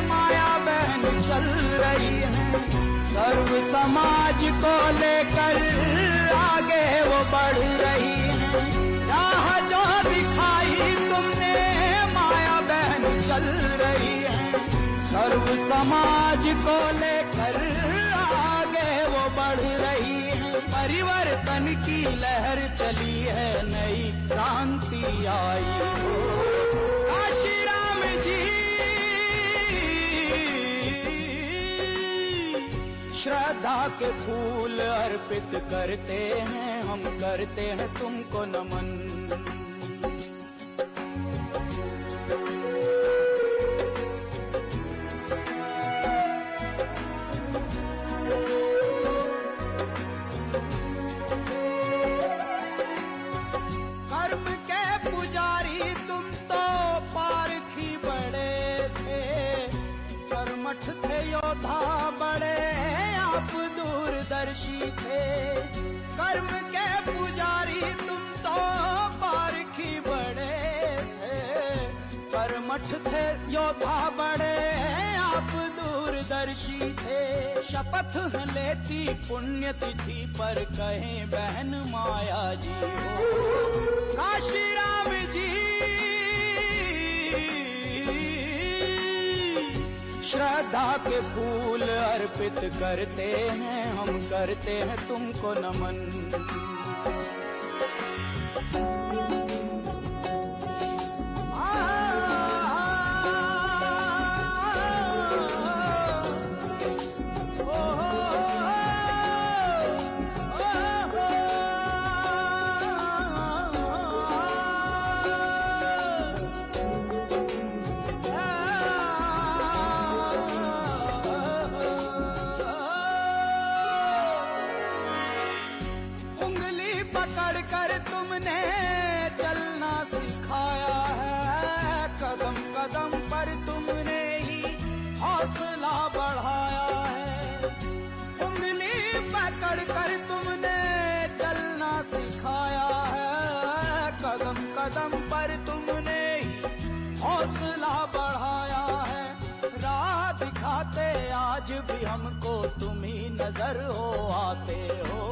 माया बहन चल रही है, सर्व समाज को लेकर आगे वो बढ़ रही है। राह जो दिखाई तुमने माया बहन चल रही है, सर्व समाज को लेकर आगे वो बढ़ रही है। परिवर्तन की लहर चली है, नई क्रांति आई हो। काशी राम जी श्रद्धा के फूल अर्पित करते हैं, हम करते हैं तुमको नमन। कर्म के पुजारी तुम तो पारखी बड़े थे, कर्मठ थे योद्धा बड़े आप दूरदर्शी थे। कर्म के पुजारी तुम तो पारखी बड़े थे, कर्मठ थे योद्धा बड़े आप दूरदर्शी थे। शपथ है लेती पुण्य तिथि पर कहें बहन माया जी हो। काशी राम जी श्रद्धा के फूल अर्पित करते हैं, हम करते हैं तुमको नमन। पकड़ कर तुमने चलना सिखाया है, कदम कदम पर तुमने ही हौसला बढ़ाया है। उंगली पकड़ कर तुमने चलना सिखाया है, कदम कदम पर तुमने ही हौसला बढ़ाया है। राह दिखाते आज भी हमको तुम ही नजर हो आते हो।